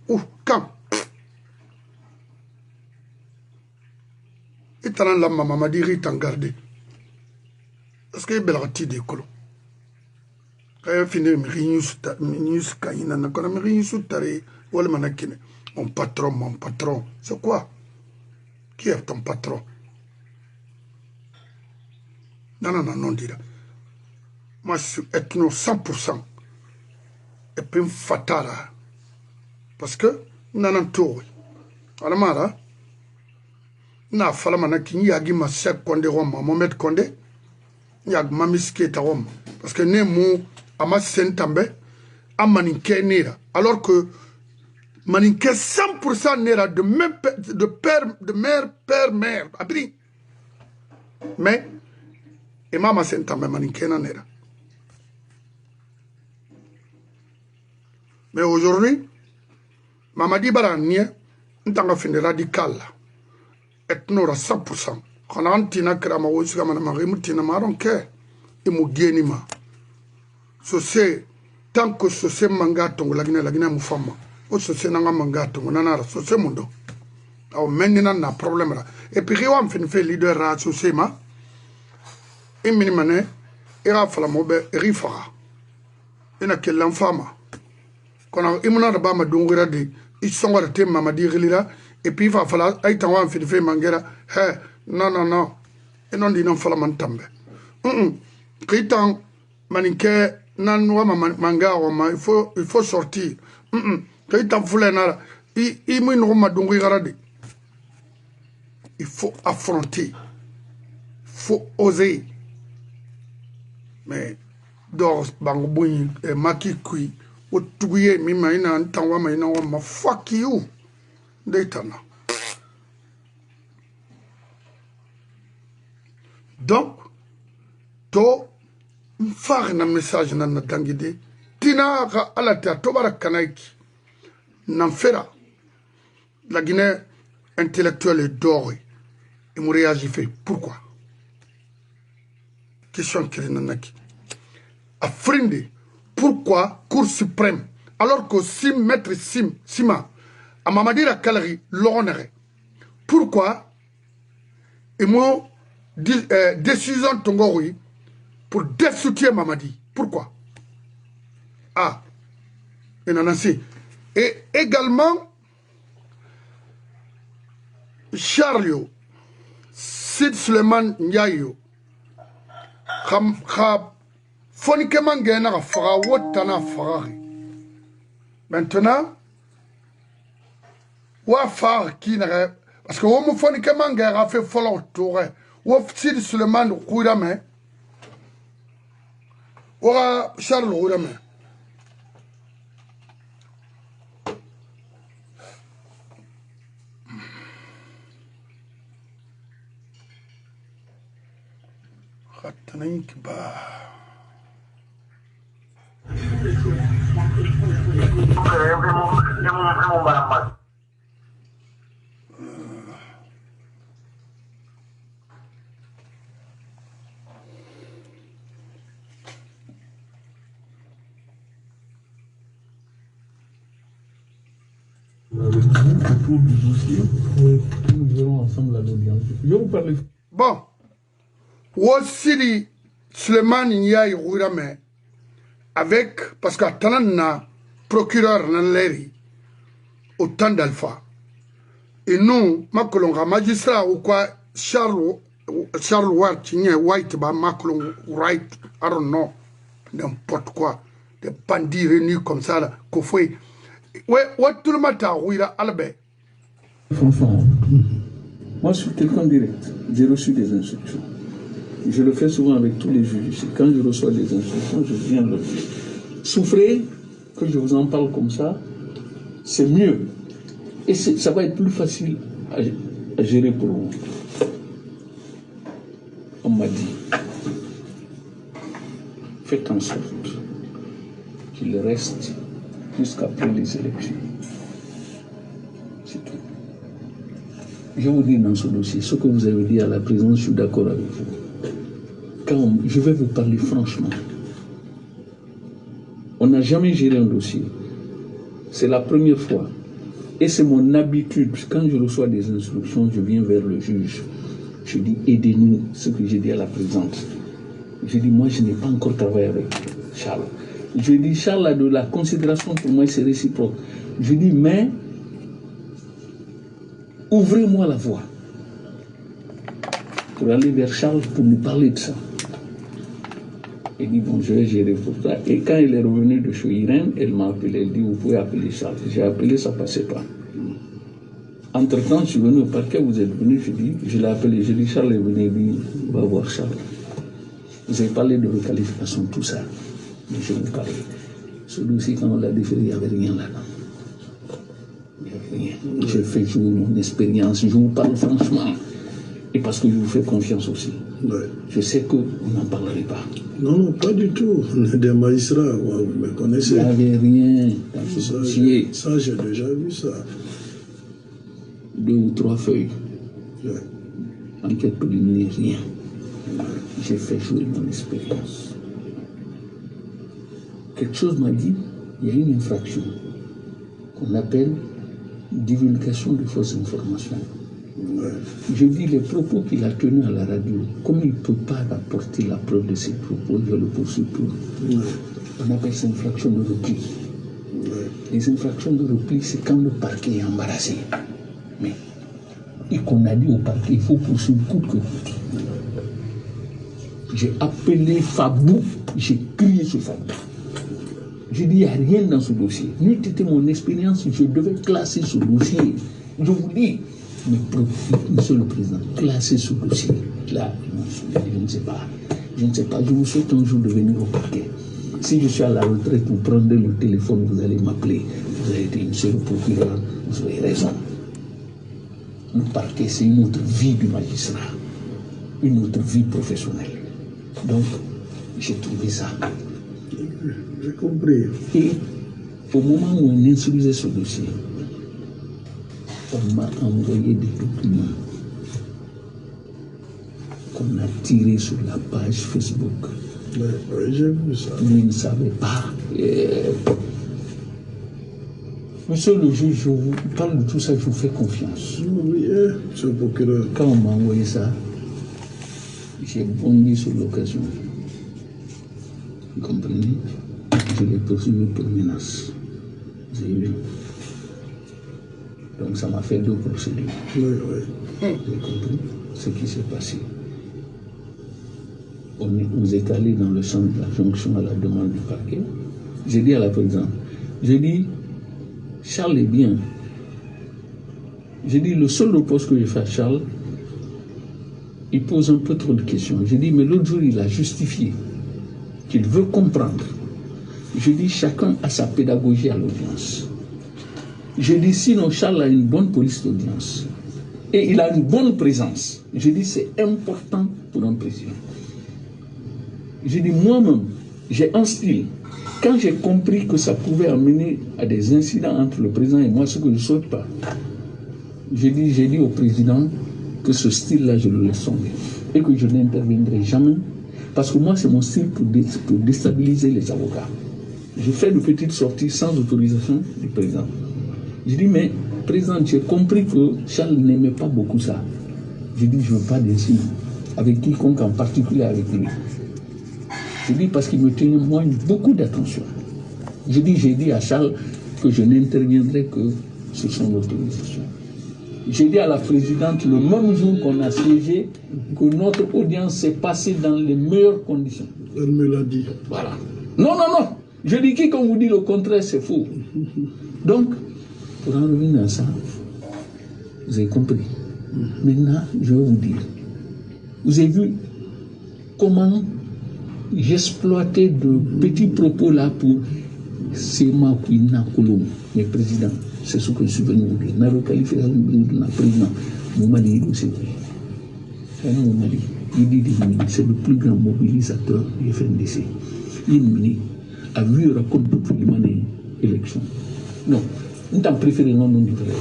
Où? Quand? Et t'as la maman m'a dit, il t'en gardé. Parce qu'il y a belle ratie des colons. Quand il a fini, mon patron, c'est quoi? Qui est ton patron? Non, dire. Moi, je suis ethno 100%. Et puis, fatala. Parce que, non, tout. Alors, na falamana ki yagi ma Sek Condé Roma, Mohamed Condé, yag mamiske ta Roma. Parce que ne mou, ama sentambe, a maninke nera. Alors que, maninke 100% nera de même de père, de mère, père, mère. Abri. Mais, et mama sentambe maninke na nera. Mais aujourd'hui, Mamadi Baranier, n'tanga fin de radical là. Etnora 100%. Quand on tina krama wosika manama remutina maronke et mu genima. So c'est tant que so c'est manga tongo lagina mu fama. O so c'est nanga manga tongo nanara so c'est mundo. Au menina na problème là. Et puis on fait leader ra so c'est ma. Et minimane ira fala mobe rifara. Ina kellan fama. Quand imuna ba ma dongira de isonga te mamadi rilira. Et puis il va falloir aïe t'en va faire mangera non et non dit non fala mantambe kitan maninke nan wa manga ma il faut sortir kitan fulena i mu no ma dungu garade il faut affronter il faut oser mais dors bangbouni et maki kui o tuguye mi ma ina tan wa ma fuck you donc to faire un message na dangide tina ka alata to barakanaiki n'en fera la Guinée intellectuelle est dorée et me réagit fait pourquoi question qui est nanaki a frindé pourquoi Cour suprême alors que 6 maîtres Sima à Mamadira Kalari, l'honneur. Pourquoi et moi, décision Tongori pour destituer Mamadi. Pourquoi? Ah, et également, Charlio, Sid Suleiman Ndiayo, Fonikeman Gena Fara, Wotana Farari. Maintenant, wa far qui n'aurait parce que on me fait que manga a fait follow tour ou Sid Suleiman Roudame ou Charles Roudame Ratanaink ba autour du dossier. Oui, nous verrons ensemble à l'audience. Je vais vous parler. Bon, Sidi Suleiman Ndiaye Roudame avec, parce qu'à Tanana, procureur Nanleri, au temps d'Alpha, et nous, Macolonga, magistrat ou quoi, Charles White, Macolong Wright, I don't know, n'importe quoi, des bandits réunis comme ça, là, qu'on fait. Ouais, tout le matin, oui, là, Albert. Franchement, moi je suis quelqu'un direct. J'ai reçu des instructions. Je le fais souvent avec tous les juges. Quand je reçois des instructions, je viens le faire. Souffrez que je vous en parle comme ça, c'est mieux Et ça va être plus facile à gérer pour vous. On m'a dit, faites en sorte qu'il reste jusqu'après les élections. C'est tout. Je vous dis dans ce dossier, ce que vous avez dit à la présidence, je suis d'accord avec vous. Je vais vous parler franchement. On n'a jamais géré un dossier. C'est la première fois. Et c'est mon habitude. Quand je reçois des instructions, je viens vers le juge. Je dis, aidez-nous, ce que j'ai dit à la présidente. Je dis, moi, je n'ai pas encore travaillé avec Charles. Je dis, Charles a de la considération pour moi, c'est réciproque. Je dis, mais ouvrez-moi la voie pour aller vers Charles pour nous parler de ça. Il dit, bon, je vais gérer pour ça. Et quand il est revenu de chez Irène, elle m'a appelé, elle dit, vous pouvez appeler Charles. J'ai appelé, ça ne passait pas. Entre-temps, je suis venu au parquet, vous êtes venu, je l'ai appelé, j'ai dit, Charles est venu, il dit, on va voir Charles. Vous avez parlé de requalification, tout ça. Mais je vous parle. Ce dossier, quand on l'a déféré, il n'y avait rien là-dedans. Il n'y avait rien. J'ai fait jouer mon expérience, je vous parle franchement. Et parce que je vous fais confiance aussi. Ouais. Je sais que vous n'en parlerez pas. Non, non, pas du tout. On est des magistrats, vous me connaissez. Il n'y avait rien dans ce dossier. Ça, j'ai déjà vu ça. 2 ou 3 feuilles. Ouais. Enquête préliminaire, rien. Ouais. J'ai fait jouer mon expérience. Quelque chose m'a dit, il y a une infraction qu'on appelle divulgation de fausses informations. Ouais. Je dis les propos qu'il a tenus à la radio, comme il ne peut pas apporter la preuve de ses propos, je le poursuis pour. Ouais. On appelle ça infraction de repli. Ouais. Les infractions de repli, c'est quand le parquet est embarrassé. Mais, et qu'on a dit au parquet, il faut poursuivre coûte que coûte. J'ai appelé Fabou, j'ai crié sur Fabou. J'ai dit, il n'y a rien dans ce dossier. N'eût été mon expérience, je devais classer ce dossier. Je vous dis, mais monsieur le président, classer ce dossier. Là, je ne sais pas. Je ne sais pas. Je vous souhaite un jour de venir au parquet. Si je suis à la retraite, vous prendrez le téléphone, vous allez m'appeler. Vous allez dire, monsieur le procureur, vous avez raison. Le parquet, c'est une autre vie du magistrat. Une autre vie professionnelle. Donc, j'ai trouvé ça. J'ai compris. Et au moment où on instruisait ce dossier, on m'a envoyé des documents qu'on a tirés sur la page Facebook. Oui, j'ai vu ça. Mais il ne savait pas. Monsieur le juge, je vous parle de tout ça, je vous fais confiance. Oui, monsieur le procureur. Quand on m'a envoyé ça, j'ai bondi sur l'occasion. Vous comprenez? Je l'ai poursuivi pour menace. Vous avez vu? Donc ça m'a fait 2 procédures. Oui, oui. Vous avez compris ce qui s'est passé? Vous êtes allé dans le centre de la jonction à la demande du parquet. J'ai dit à la présidente, j'ai dit, Charles est bien. J'ai dit, le seul reproche que j'ai fait à Charles, il pose un peu trop de questions. J'ai dit, mais l'autre jour, il a justifié qu'il veut comprendre. Je dis, chacun a sa pédagogie à l'audience. Je dis, sinon Charles a une bonne police d'audience. Et il a une bonne présence. Je dis, c'est important pour un président. Je dis, moi-même, j'ai un style. Quand j'ai compris que ça pouvait amener à des incidents entre le président et moi, ce que je ne souhaite pas, j'ai dit au président que ce style-là, je le laisse tomber. Et que je n'interviendrai jamais. Parce que moi, c'est mon style pour déstabiliser les avocats. Je fais de petites sorties sans autorisation du président. Je dis, mais président, j'ai compris que Charles n'aimait pas beaucoup ça. Je dis, je ne veux pas d'incident avec quiconque, en particulier avec lui. Je dis, parce qu'il me témoigne beaucoup d'attention. J'ai dit à Charles que je n'interviendrai que sur son autorisation. J'ai dit à la présidente, le même jour qu'on a siégé, que notre audience s'est passée dans les meilleures conditions. Elle me l'a dit. Voilà. Non, non, non. Je dis, quiconque vous dit le contraire, c'est faux. Donc, pour en revenir à ça, vous avez compris. Maintenant, je vais vous dire. Vous avez vu comment j'exploitais de petits propos là pour c'est moi qui n'a colon, mais président, c'est ce que je suis venu vous dire. N'a requalifié le président, mon mari, c'est mon mari. Il dit c'est le plus grand mobilisateur du FNDC. Il a vu raconter l'élection. Non, nous t'en préféré non du vrai.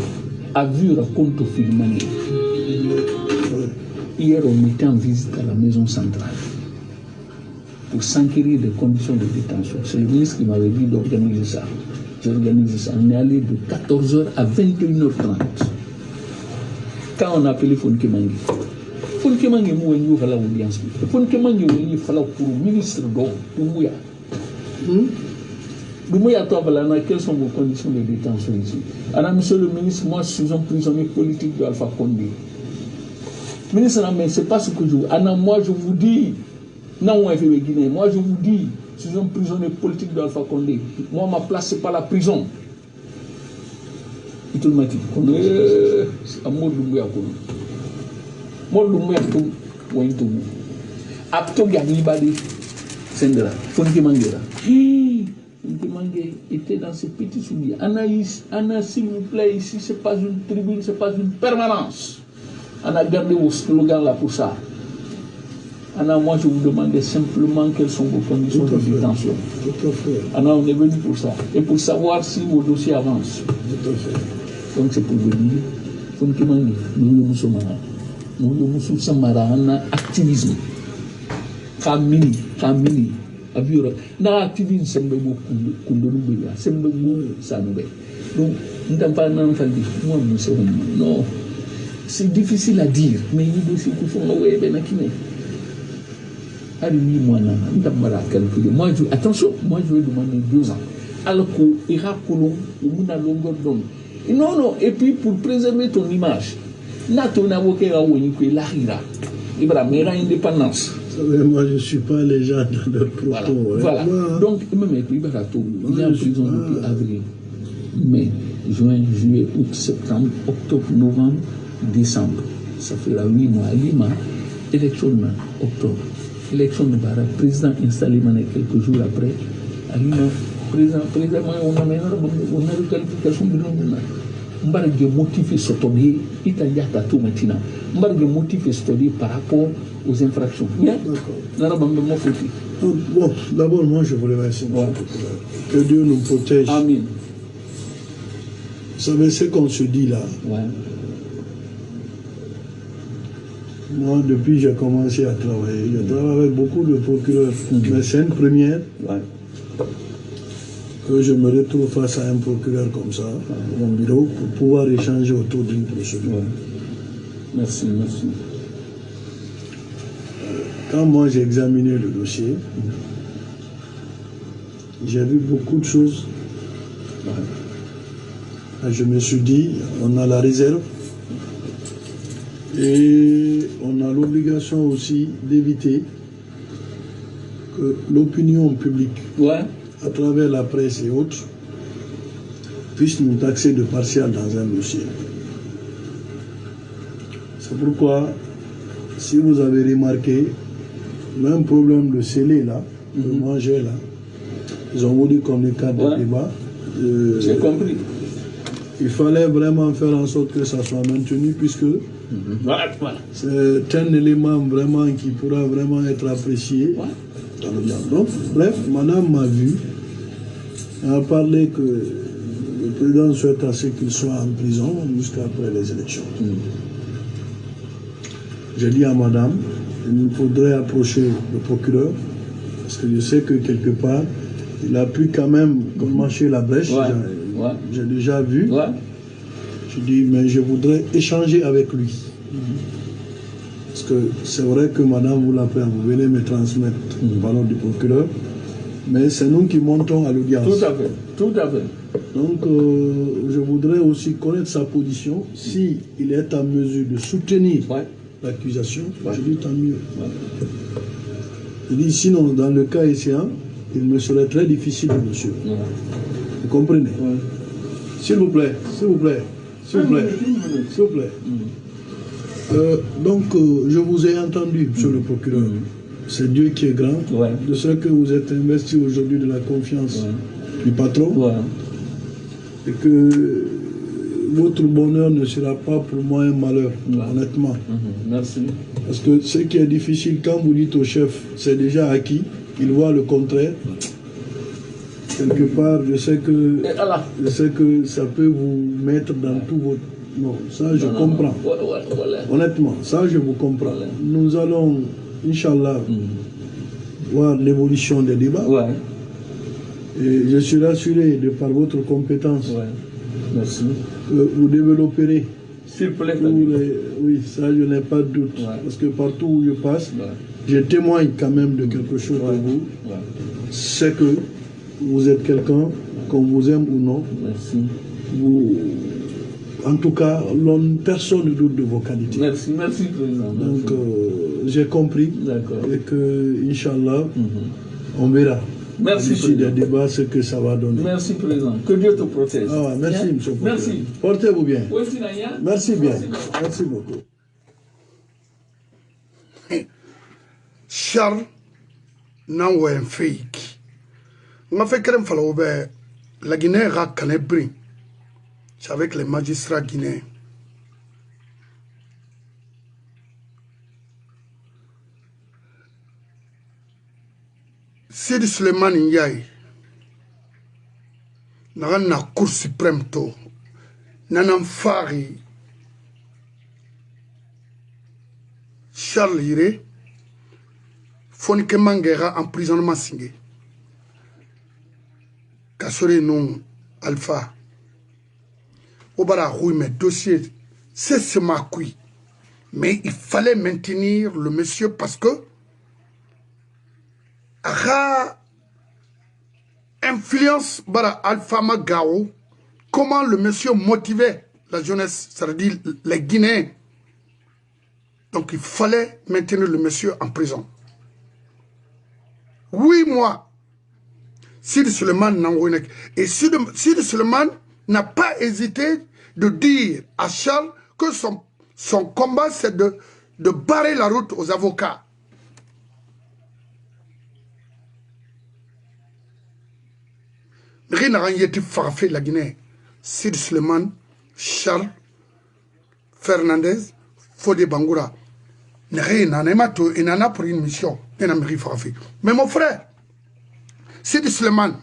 A vu raconter hier, on était en visite à la maison centrale pour s'enquérir des conditions de détention. C'est le ministre qui m'avait dit d'organiser ça. J'ai organisé ça. On est allé de 14h à 21h30. Quand on a appelé Fonkemangi, Fonkemangi m'a dit à l'audience. Fonkemangi m'a dit pour le ministre d'Oumouya. Doumbouya, toi, quelles sont vos conditions de détention ici? Alors, monsieur le ministre, moi, je suis un prisonnier politique de Alpha Condé. Ministre, mais ce n'est pas ce que je veux. Alors, moi, je vous dis, non, moi, je vous dis, je suis un prisonnier politique de Alpha Condé. Moi, ma place, ce n'est pas la prison. Et tout le monde dit, c'est un mot de Doumbouya. Moi, Doumbouya, Fonkemangi était dans ses petits souliers. Anaïs, Anna, s'il vous plaît, ici, ce n'est pas une tribune, ce n'est pas une permanence. Anna, gardez vos slogans là pour ça. Anna, moi, je vous demandais simplement quelles sont vos conditions de détention. Tout à fait. Anna, on est venu pour ça. Et pour savoir si vos dossiers avancent. Tout à fait. Donc, c'est pour vous dire, Fonkemangi, nous sommes un activisme. Kamini. Na activisme sembe beaucoup kundonu beya sembe mo sanube. Donc nous n'avons pas entendu moi non c'est difficile à dire mais il doit se coucher ben akine ari moi na ndambara calculer moi attention moi je vais demander 2 ans alors que ira kolon ou na longueur d'onde non et puis pour préserver ton image na ton avocat a woni ko lahira ibra mera indépendance. Moi, je ne suis pas les gens dans leur propos. Voilà. Moi, donc, même il est en prison depuis avril, mai, juin, juillet, août, septembre, octobre, novembre, décembre. Ça fait là 8 mois. Lima, élection en octobre. Élection de Bara, président installé quelques jours après. À Lima, président, on a une qualification de nom. Mbargue motivé s'autoriser, Italiata tout maintenant. Mbargue motivé s'autoriser par rapport aux infractions. Bon, d'abord, moi, je voulais remercier. Que Dieu nous protège. Amen. Vous savez ce qu'on se dit là. Ouais. Moi, depuis que j'ai commencé à travailler, je travaille avec beaucoup de procureurs. Mais c'est une première. Ouais. Que je me retrouve face à un procureur comme ça, dans mon bureau, pour pouvoir échanger autour d'une procédure. Ouais. Merci. Quand moi j'ai examiné le dossier, j'ai vu beaucoup de choses. Ouais. Je me suis dit, on a la réserve et on a l'obligation aussi d'éviter que l'opinion publique, à travers la presse et autres, puisse nous taxer de partial dans un dossier. C'est pourquoi, si vous avez remarqué, même problème de scellé là, de manger là, ils ont voulu qu'on le cadre de débat. J'ai compris. Il fallait vraiment faire en sorte que ça soit maintenu, puisque c'est un élément vraiment qui pourra vraiment être apprécié. Donc, bref, madame m'a vu, elle a parlé que le président souhaite à ce qu'il soit en prison jusqu'après les élections. J'ai dit à madame, il faudrait approcher le procureur, parce que je sais que quelque part, il a pu quand même marcher la brèche. J'ai déjà vu. Je dis, mais je voudrais échanger avec lui. Parce que c'est vrai que madame vous l'appelle, vous venez me transmettre le ballon du procureur, mais c'est nous qui montons à l'audience. Tout à fait. Donc, je voudrais aussi connaître sa position. Si il est en mesure de soutenir l'accusation, je dis tant mieux. Je dis, sinon, dans le cas échéant, il me serait très difficile, monsieur. Vous comprenez? S'il vous plaît. Donc, je vous ai entendu, monsieur le procureur. C'est Dieu qui est grand. De ce que vous êtes investi aujourd'hui de la confiance du patron. Voilà. Et que votre bonheur ne sera pas pour moi un malheur, honnêtement. Merci. Parce que ce qui est difficile, quand vous dites au chef, c'est déjà acquis, il voit le contraire. Quelque part, je sais que ça peut vous mettre dans tout votre... Non, ça je comprends. Honnêtement, ça je vous comprends. Nous allons, Inch'Allah, voir l'évolution des débats. Et je suis rassuré de par votre compétence. Merci. Que vous développerez. S'il vous plaît. Oui, ça je n'ai pas de doute. Parce que partout où je passe, je témoigne quand même de quelque chose de vous. C'est que vous êtes quelqu'un, qu'on vous aime ou non. Merci. En tout cas, personne ne doute de vos qualités. Merci, président. Donc, j'ai compris. D'accord. Et que, Inch'Allah, on verra. Merci. Ici, des débats, ce que ça va donner. Merci, président. Que Dieu te protège. Merci, monsieur. Merci. Portez-vous bien. Merci bien. Merci beaucoup. Charles Nanwen Fake. On a fait qu'elle me la Guinée a canébri. C'est avec les magistrats guinéens. Sidi Suleiman Ndiaye n'a na Cour suprême to nanam fari Charles Hiré Fonike Mangera emprisonnement signé Kassori non Alpha Obara oui mais dossier c'est ce macoui mais il fallait maintenir le monsieur parce que influence bara Alpha Magao, comment le monsieur motivait la jeunesse, c'est-à-dire les Guinéens. Donc il fallait maintenir le monsieur en prison. 8 mois. Sidi Suleiman Nangoinek. Et Sidi Suleiman n'a pas hésité de dire à Charles que son combat c'est de barrer la route aux avocats. Rien n'a été farfé la Guinée. Sidi Suleiman, Charles, Fernandez, Fodé Bangoura. Rien n'en a pour une mission. Il n'a pas farfé. Mais mon frère, Sidi Suleiman,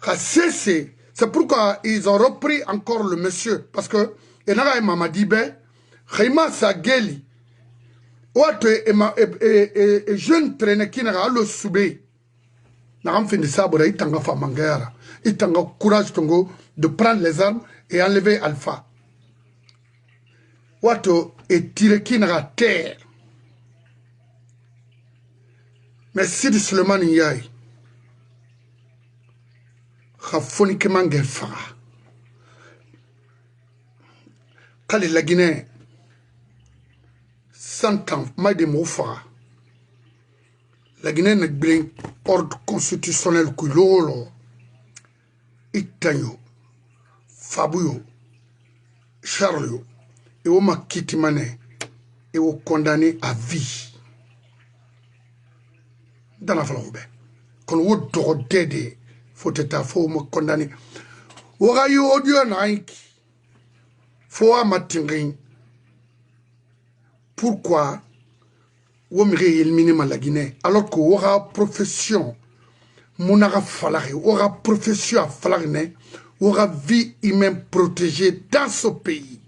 c'est pourquoi ils ont repris encore le monsieur. Parce que, il y a un Mamadibe, Khayma Sageli, et jeune traîneur qui n'a le soubé. N'am fin de sabre, il tanga famangara, il tanga courage tongo de prendre les armes et enlever Alpha. Wato est tiré qui n'a terre. Mais Sidi Suleiman Ndiaye, khafoni kemange fara. Kali la Guinée, 100 ans, maïde moufara. La Guinée n'a pas ordre constitutionnel que l'olo, Itanyo, Fabuyo, Charles, et on m'a quitté mané, et on condamné à vie. Dans la flambe. Quand on doit d'aider, faut être faut me condamner. On a eu audio naïki, faut amatingin. Pourquoi? La Guinée, alors que aura profession, monara falare, aura profession à falare, aura vie humaine protégée dans ce pays,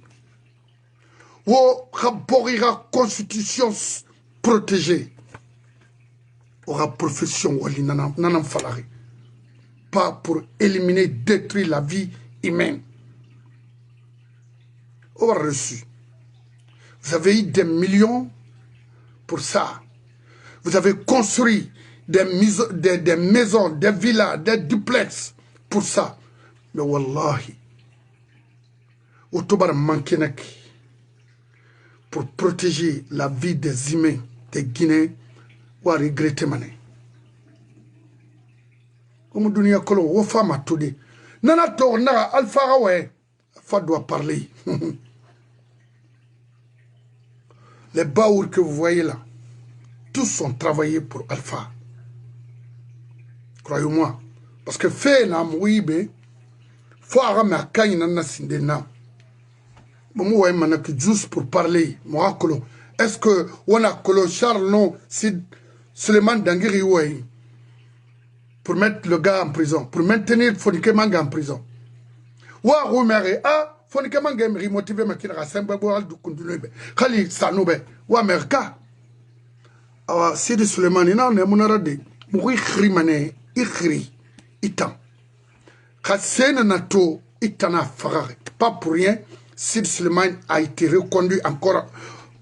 aura constitution protégée, aura profession nanam falare, pas pour éliminer, détruire la vie humaine. Aura reçu. Vous avez eu des millions. Pour ça, vous avez construit des maisons, des villas, des duplex pour ça. Mais wallahi, autobar mankenek pour protéger la vie des humains, des Guinéens, ou à regretter mané. Comme dunia kolo, ou femme a tout dit. Nana torna, Alpha Rawe, Alpha doit parler. Les baours que vous voyez là, tous ont travaillé pour Alpha. croyez-moi. Parce que fait na mouibe, faut arramer à Kaina na sindena. Momo wa manaki juste pour parler, moi kolo. Est-ce que on a kolo Charles non, si Suleiman Dangiri ouai pour mettre le gars en prison, pour maintenir Fonike Manga en prison. Wa rumere a Fonike Manga me motivé makina rasemba bo al du kundulebe. Khali sanoube wa merka. Awa Sidi Suleiman ina ne munarade. Mou ikhri mane ikhri itam. Khassena nato itana farare. Pas pour rien, Sid Suleiman a été reconduit encore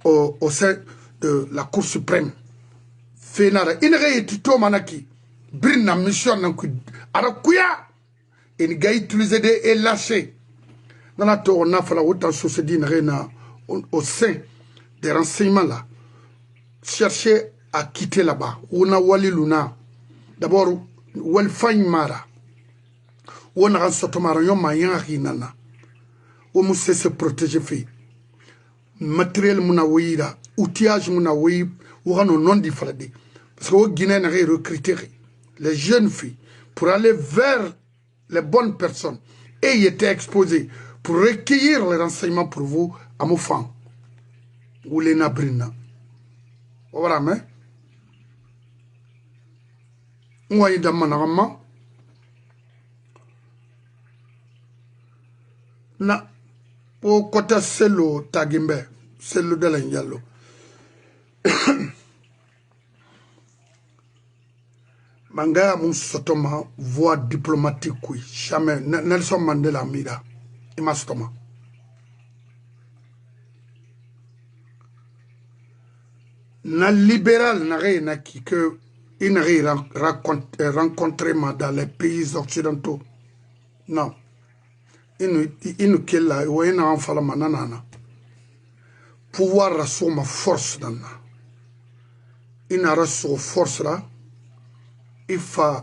au sein de la Cour suprême. Fenara inere etito manaki. Brina mission nanku arakuya. Et il a utilisé et lâché. Dans la tour, on a fait la haute société au sein des renseignements là. Chercher à quitter là-bas. On a wali luna. D'abord, on fagne mara. On a sotomara yon mayan rinana. On mousse se protéger fait. Matériel muna ouira, outillage muna ouira, ou non diffradé. Parce que au Guinée n'a recruté les jeunes filles pour aller vers les bonnes personnes et ils étaient exposés pour recueillir les renseignements pour vous à Moufan ou les Nabrina. Voilà, mais on y a na au côté selo tagimbe selo de l'Indialo. Manga mon sotoma voix diplomatique oui jamais Nelson Mandela mira imastoma na libéral n'a rien qui que il n'a rien rencontré dans les pays occidentaux non il qu'il a ou il n'a en fait manana pouvoir rassurer ma force dans la il n'a rassuré force là. Il faut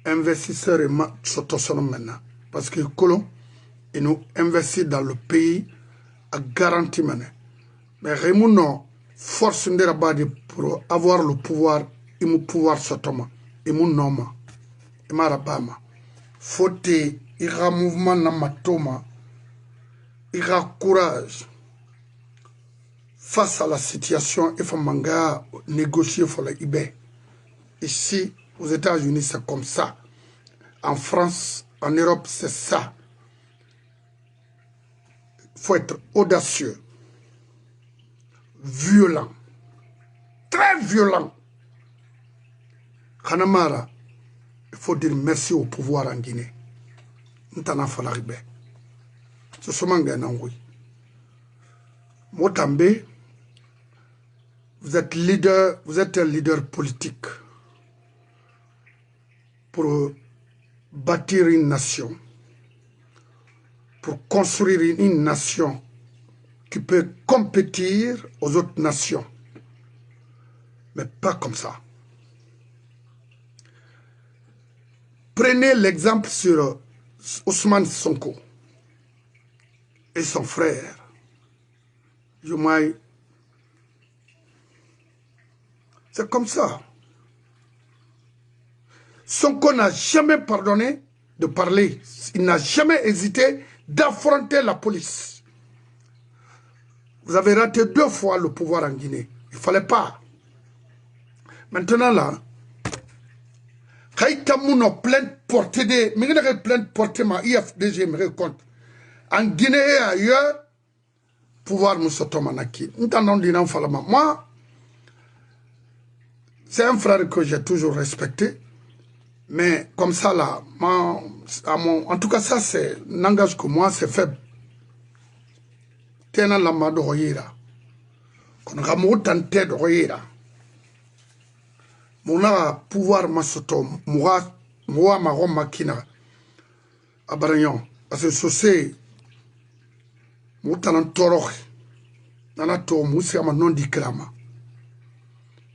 investisseurs et s'autosono maintenant. Parce que Colomb, il nous investit dans le pays à garantie maintenant. Mais Rémouno force de la base pour avoir le pouvoir, il m'a pouvoir s'automa, il m'a nommé, il m'a rabama. Faut il y a mouvement dans ma toma, il y a courage. Face à la situation, il faut manga négocier pour le IB. Ici, aux États-Unis, c'est comme ça. En France, en Europe, c'est ça. Il faut être audacieux, violent, très violent. Hanamara, il faut dire merci au pouvoir en Guinée. Ntana Falaribé. C'est ce manga oui. Motambe, vous êtes leader, vous êtes un leader politique. Pour bâtir une nation, pour construire une nation qui peut compétir aux autres nations, mais pas comme ça. Prenez l'exemple sur Ousmane Sonko et son frère, Diomaye. C'est comme ça. Sonko n'a jamais pardonné de parler. Il n'a jamais hésité d'affronter la police. Vous avez raté 2 fois le pouvoir en Guinée. Il ne fallait pas. Maintenant là, Kaïtamouno plainte portée de... Mais il y a plainte portée ma IFDG me raconte. En Guinée et ailleurs, pouvoir Moussotomanaki. Moi, c'est un frère que j'ai toujours respecté. Mais comme ça là, en tout cas ça c'est n'engage que moi, c'est faible. Tena lama de royera. Qu'on ramo tante de royera. Mon pouvoir masoto, moi ma rome makina. Abarignon. Parce que c'est Moutanan toroch. Nana to moussia ma non di krama.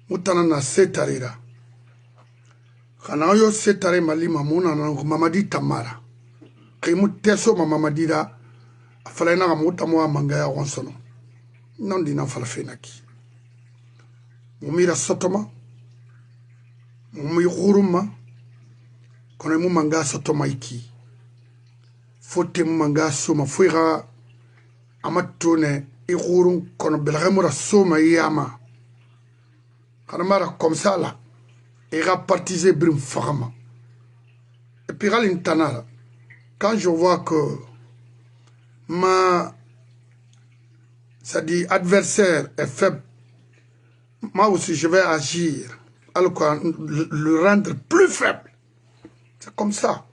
Moutanan na setarira. Quand yo setare malima mona na mamadi tamara kimu teso mamadi da afala na muta mo manga ya wonsono non dina fala fenaki mumira sotoma mumi khuruma kono mu manga soto maiki fote mu manga soma fuira amatone igurun kono belgemura soma yama kanamara comme ça là et rapartiser brim fama et puis l'intanara quand je vois que ma c'est-à-dire adversaire est faible, moi aussi je vais agir alors le rendre plus faible. C'est comme ça.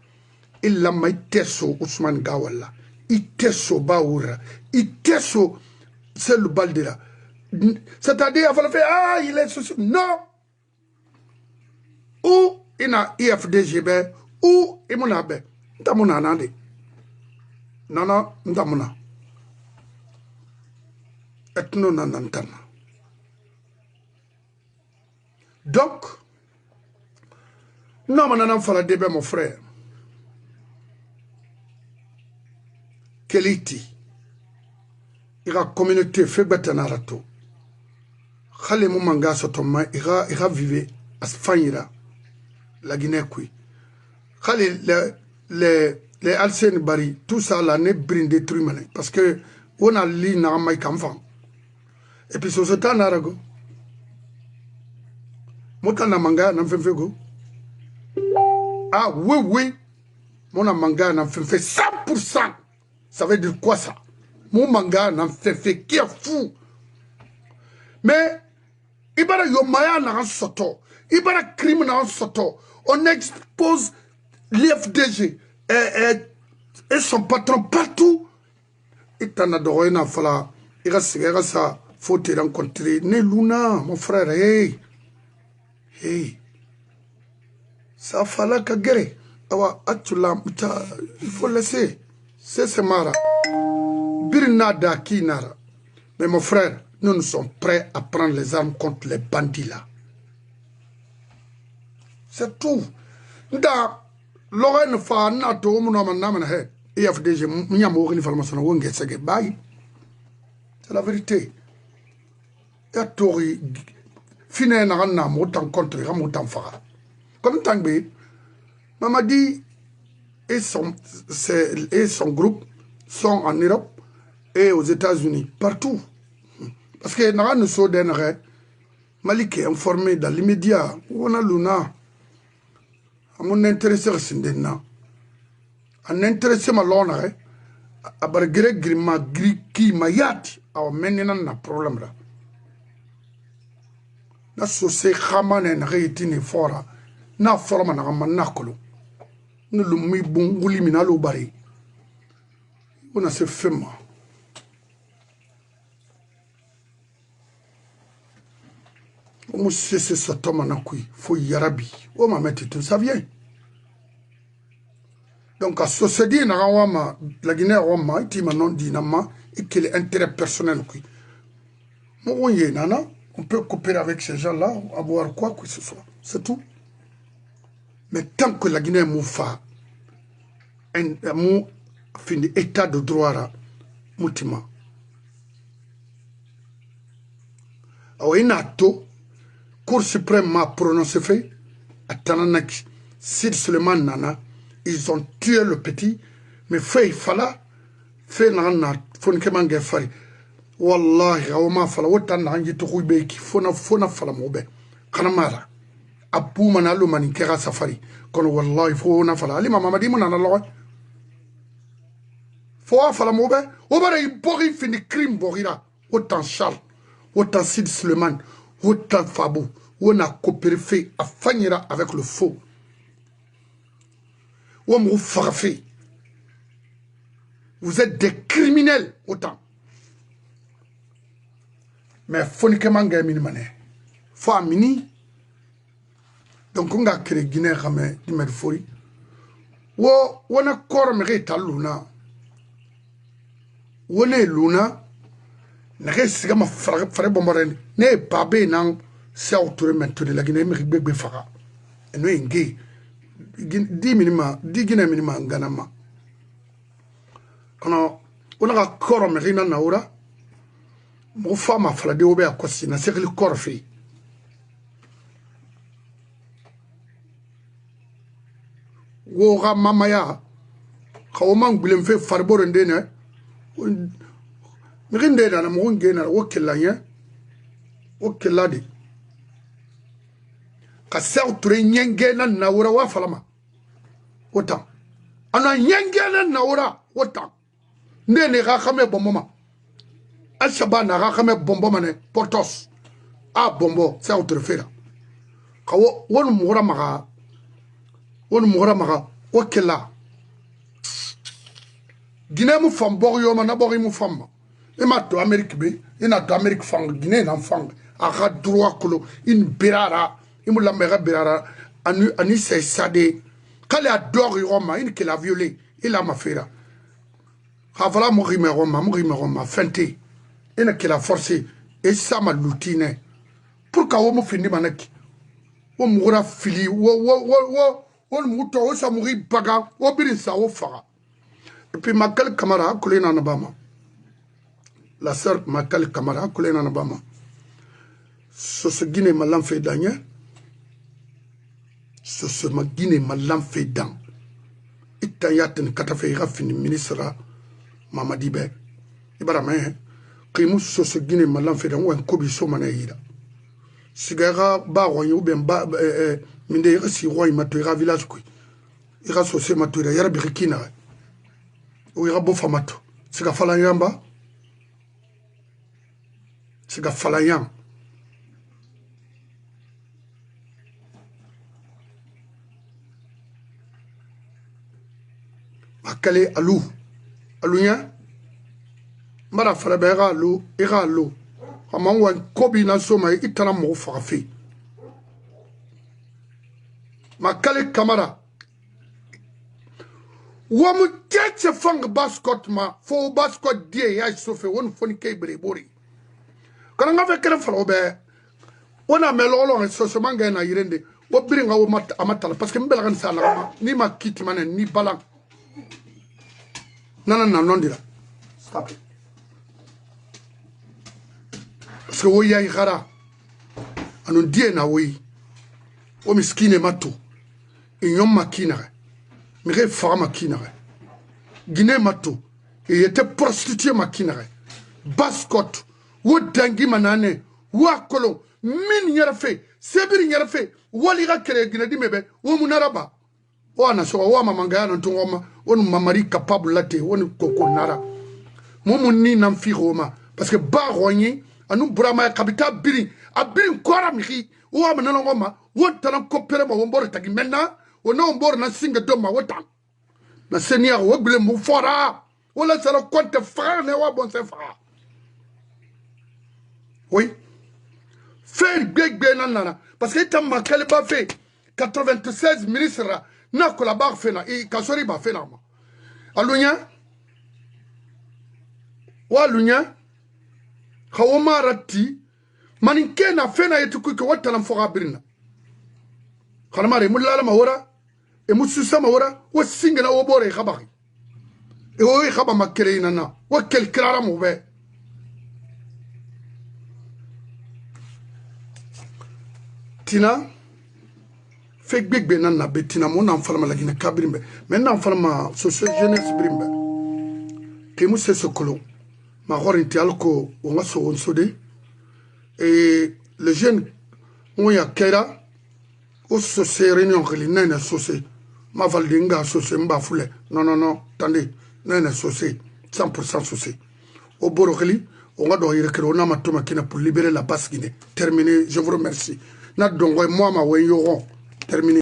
Il l'a mis tesso Ousmane Gawala, il tesso Baoura, il tesso c'est le Baldera. C'est-à-dire il fallait faire ah il est social. Non. Ou il a IFDGB ou il m'a be. Ndamuna nande. Non ndamuna. Et non nanantana. Donc, non, maintenant, il faut débat, mon frère. Keliti, il y a communauté fait batanarato. Khale mumanga sotoma, il y a vivé à Sfanyira, la Guinée. Khale les Alcènes Bari, tout ça là n'est brindé trumane. Parce que on a li na maïk enfant. Et puis, sur ce temps, narago. Mota na manga na mfemfego. Ah oui. Mon manga na mfemfe 100%. Ça veut dire quoi ça? Mon manga na mfemfe qui est fou. Mais, ibara yomaya na soto. Ibara crime na soto. On expose l'IFDG et son patron partout. Et t'en as doré na fala. Il reste ça. Faut te rencontrer. Ne Luna, mon frère, hey. Ça fallait que guérir. Il faut laisser. C'est Mara. Birnada qui nara. Mais mon frère, nous sommes prêts à prendre les armes contre les bandits là. C'est tout. Nda Lorraine fa na to mu na na he. IFDG nyamo ni formation wonge sege bay. C'est la vérité. Ya tori fine na na motan contre motan fara. Comme Tangbe, Mamadi et son groupe sont en Europe et aux États-Unis, partout. Parce que Nara ne so denre Malik est informé dans l'immédiat. On a Luna. À mon intéressé Sindena. En intéressé ma lona, à bargre grima griki mayat, à menina na problème là. Na sosé Khamane na réitine fora. Na forma na manakolo. Ne lumi bunguli minalo bari. On a ce femme. On sait ce toma na kui. Faut yarabi. On m'a mettre tout ça vient. Donc à société na wama la Guinée wama iti manon dinama et qu'il est intérêt personnel kui. Mon nana, on peut coopérer avec ces gens-là, avoir quoi que ce soit. C'est tout. Mais tant que la Guinée moufa, un état de droit, moutima. Alors, il y a tout, Cour suprême m'a prononcé fait, à Tananaki, Sid Suleiman Nana, ils ont tué le petit, mais fait il fallait, fait Nana, Fonkeman Gefari. Wallahi, Aoma fala, Wotan Nangi to Rubeki, Fona fala mobe, Kanamara. Abu manalu manikera safari kono wallahi fo na fala ali mama madi mona na lo fo fala mobe o bare ibori fini crime borira autant Charles autant Sid Suleiman autant Fabou on a coopéré fait à fanyira avec le faux ou mo farafé vous êtes des criminels autant mais foni kemanga mini mané fo amini. Donc on a créé Guinée Ramé di Medfori. On a cormé ta luna. On est luna. N'est pas ma frère bombarden. N'est pas bien c'est autour maintenant la Guinée mais bébé fara. Et nous en gay. 10 minima, 10 Guinée minima ganama. On a cormé na naura. Mon femme a fallu obéir à quoi si na c'est le corps fait. woga mamaya khawman gulem fe farboro ndene mirinde na mo ngena wokilanya wokilade ka saw ture nyenge na nawura wa falama wota ana nyenge na nawura wota ndene ga khame bomboma alshabana ga khame bomboma ne portos a bombo saw ture fera kawo won mugura maga wakila Guinée mu fam bogyo ma na bogi mu fam ima to Amerique be ina to Amerique fang Guinée na fang aga droit kolo in birara imu la mera birara ani c'est sade kale adore Roma in qu'il a violé il a ma fera havala mo Roma fente ina qu'il a forcé et ça ma lutine pour ka wo mo fini manaki wo mugura fili wo muto wo sa muri baga wo birin sa wo faga. Et puis Makal Kamara coulé dans Alabama. La sœur Makal Kamara coulé dans Alabama. Ce Guinée m'a l'enfait d'agné. Ce Guinée m'a l'enfait d'an. Itayaten katafeira fini ministre Mamadi Be. Ibarame. Kimu ce Guinée m'a l'enfait d'an ou un kobiso manaïda. Sigara ba royo ou bien ba minde si roy matuira village kui. Ira sosé matuira yara birikina. Ou ira bo famato. Siga falayamba. Siga falayam. Akale alou. Alounya. Mara falabera alou. Ira alou. Amangwa kobi na soma itana mo fafi. Makale Kamara. Wamu tete fang baskot ma fo baskot die ya sofe won foni kay bori. Kana nga fe kere falo be wona melolo so so manga na yirende wo biri nga wo amatala parce que mbela kan sala ma ni ma kiti manen ni balan. Nana na nondira. Stop it. Parce que wo ya igara anon die na oui. O miskine mato. Inyom makina. Mire fara makinare. Guinée mato. Il était prostitué makinare. Baskot. Ou dangi manane. Ou kolon. Min yarafe. Sebiri yarafe. Walira kere Guinée di mebe. Ou munaraba. Ou anasoa. Ou mamangaya nantongoma. Ou mamari capable late. Ou koko nara. Moumou ni namfi roma. Parce que baronye. Anou brama kabita biri. A biri kwara miki. Ou amanangoma. Ou tanan kopere ma wombore tagi mena. On a un bord na singa doma wotan. Na seigneur wogle mu fora. Wala sala compte frère ne wa bon c'est frère. Oui. Faire big nana parce que tam makale ba fait 96 ministres na collabar fait na et kasori ba fait na ma. Alunya. Wa alunya. Khawma ratti maninke na fait na yetuku ko watalam fora birina. Khalamare mulala ma wora e mususa ma wora wa singa na wo bore khabari e wo khaba makere nana wa kel krara mo be tina fek big be nana betina mo na falma la gina kabrimbe men na falma so jeunesse brimbe ke musse sokolo ma horinti alko o ngaso on sode et le jeune on ya kera o sosé réunion que les nènes sosé ma valdinga sosé mbafoule non attendez nènes sosé 100% sosé au borokeli on va doit y on a ma toma pour libérer la basse Guinée terminé je vous remercie na dongo moi ma wen yoron terminé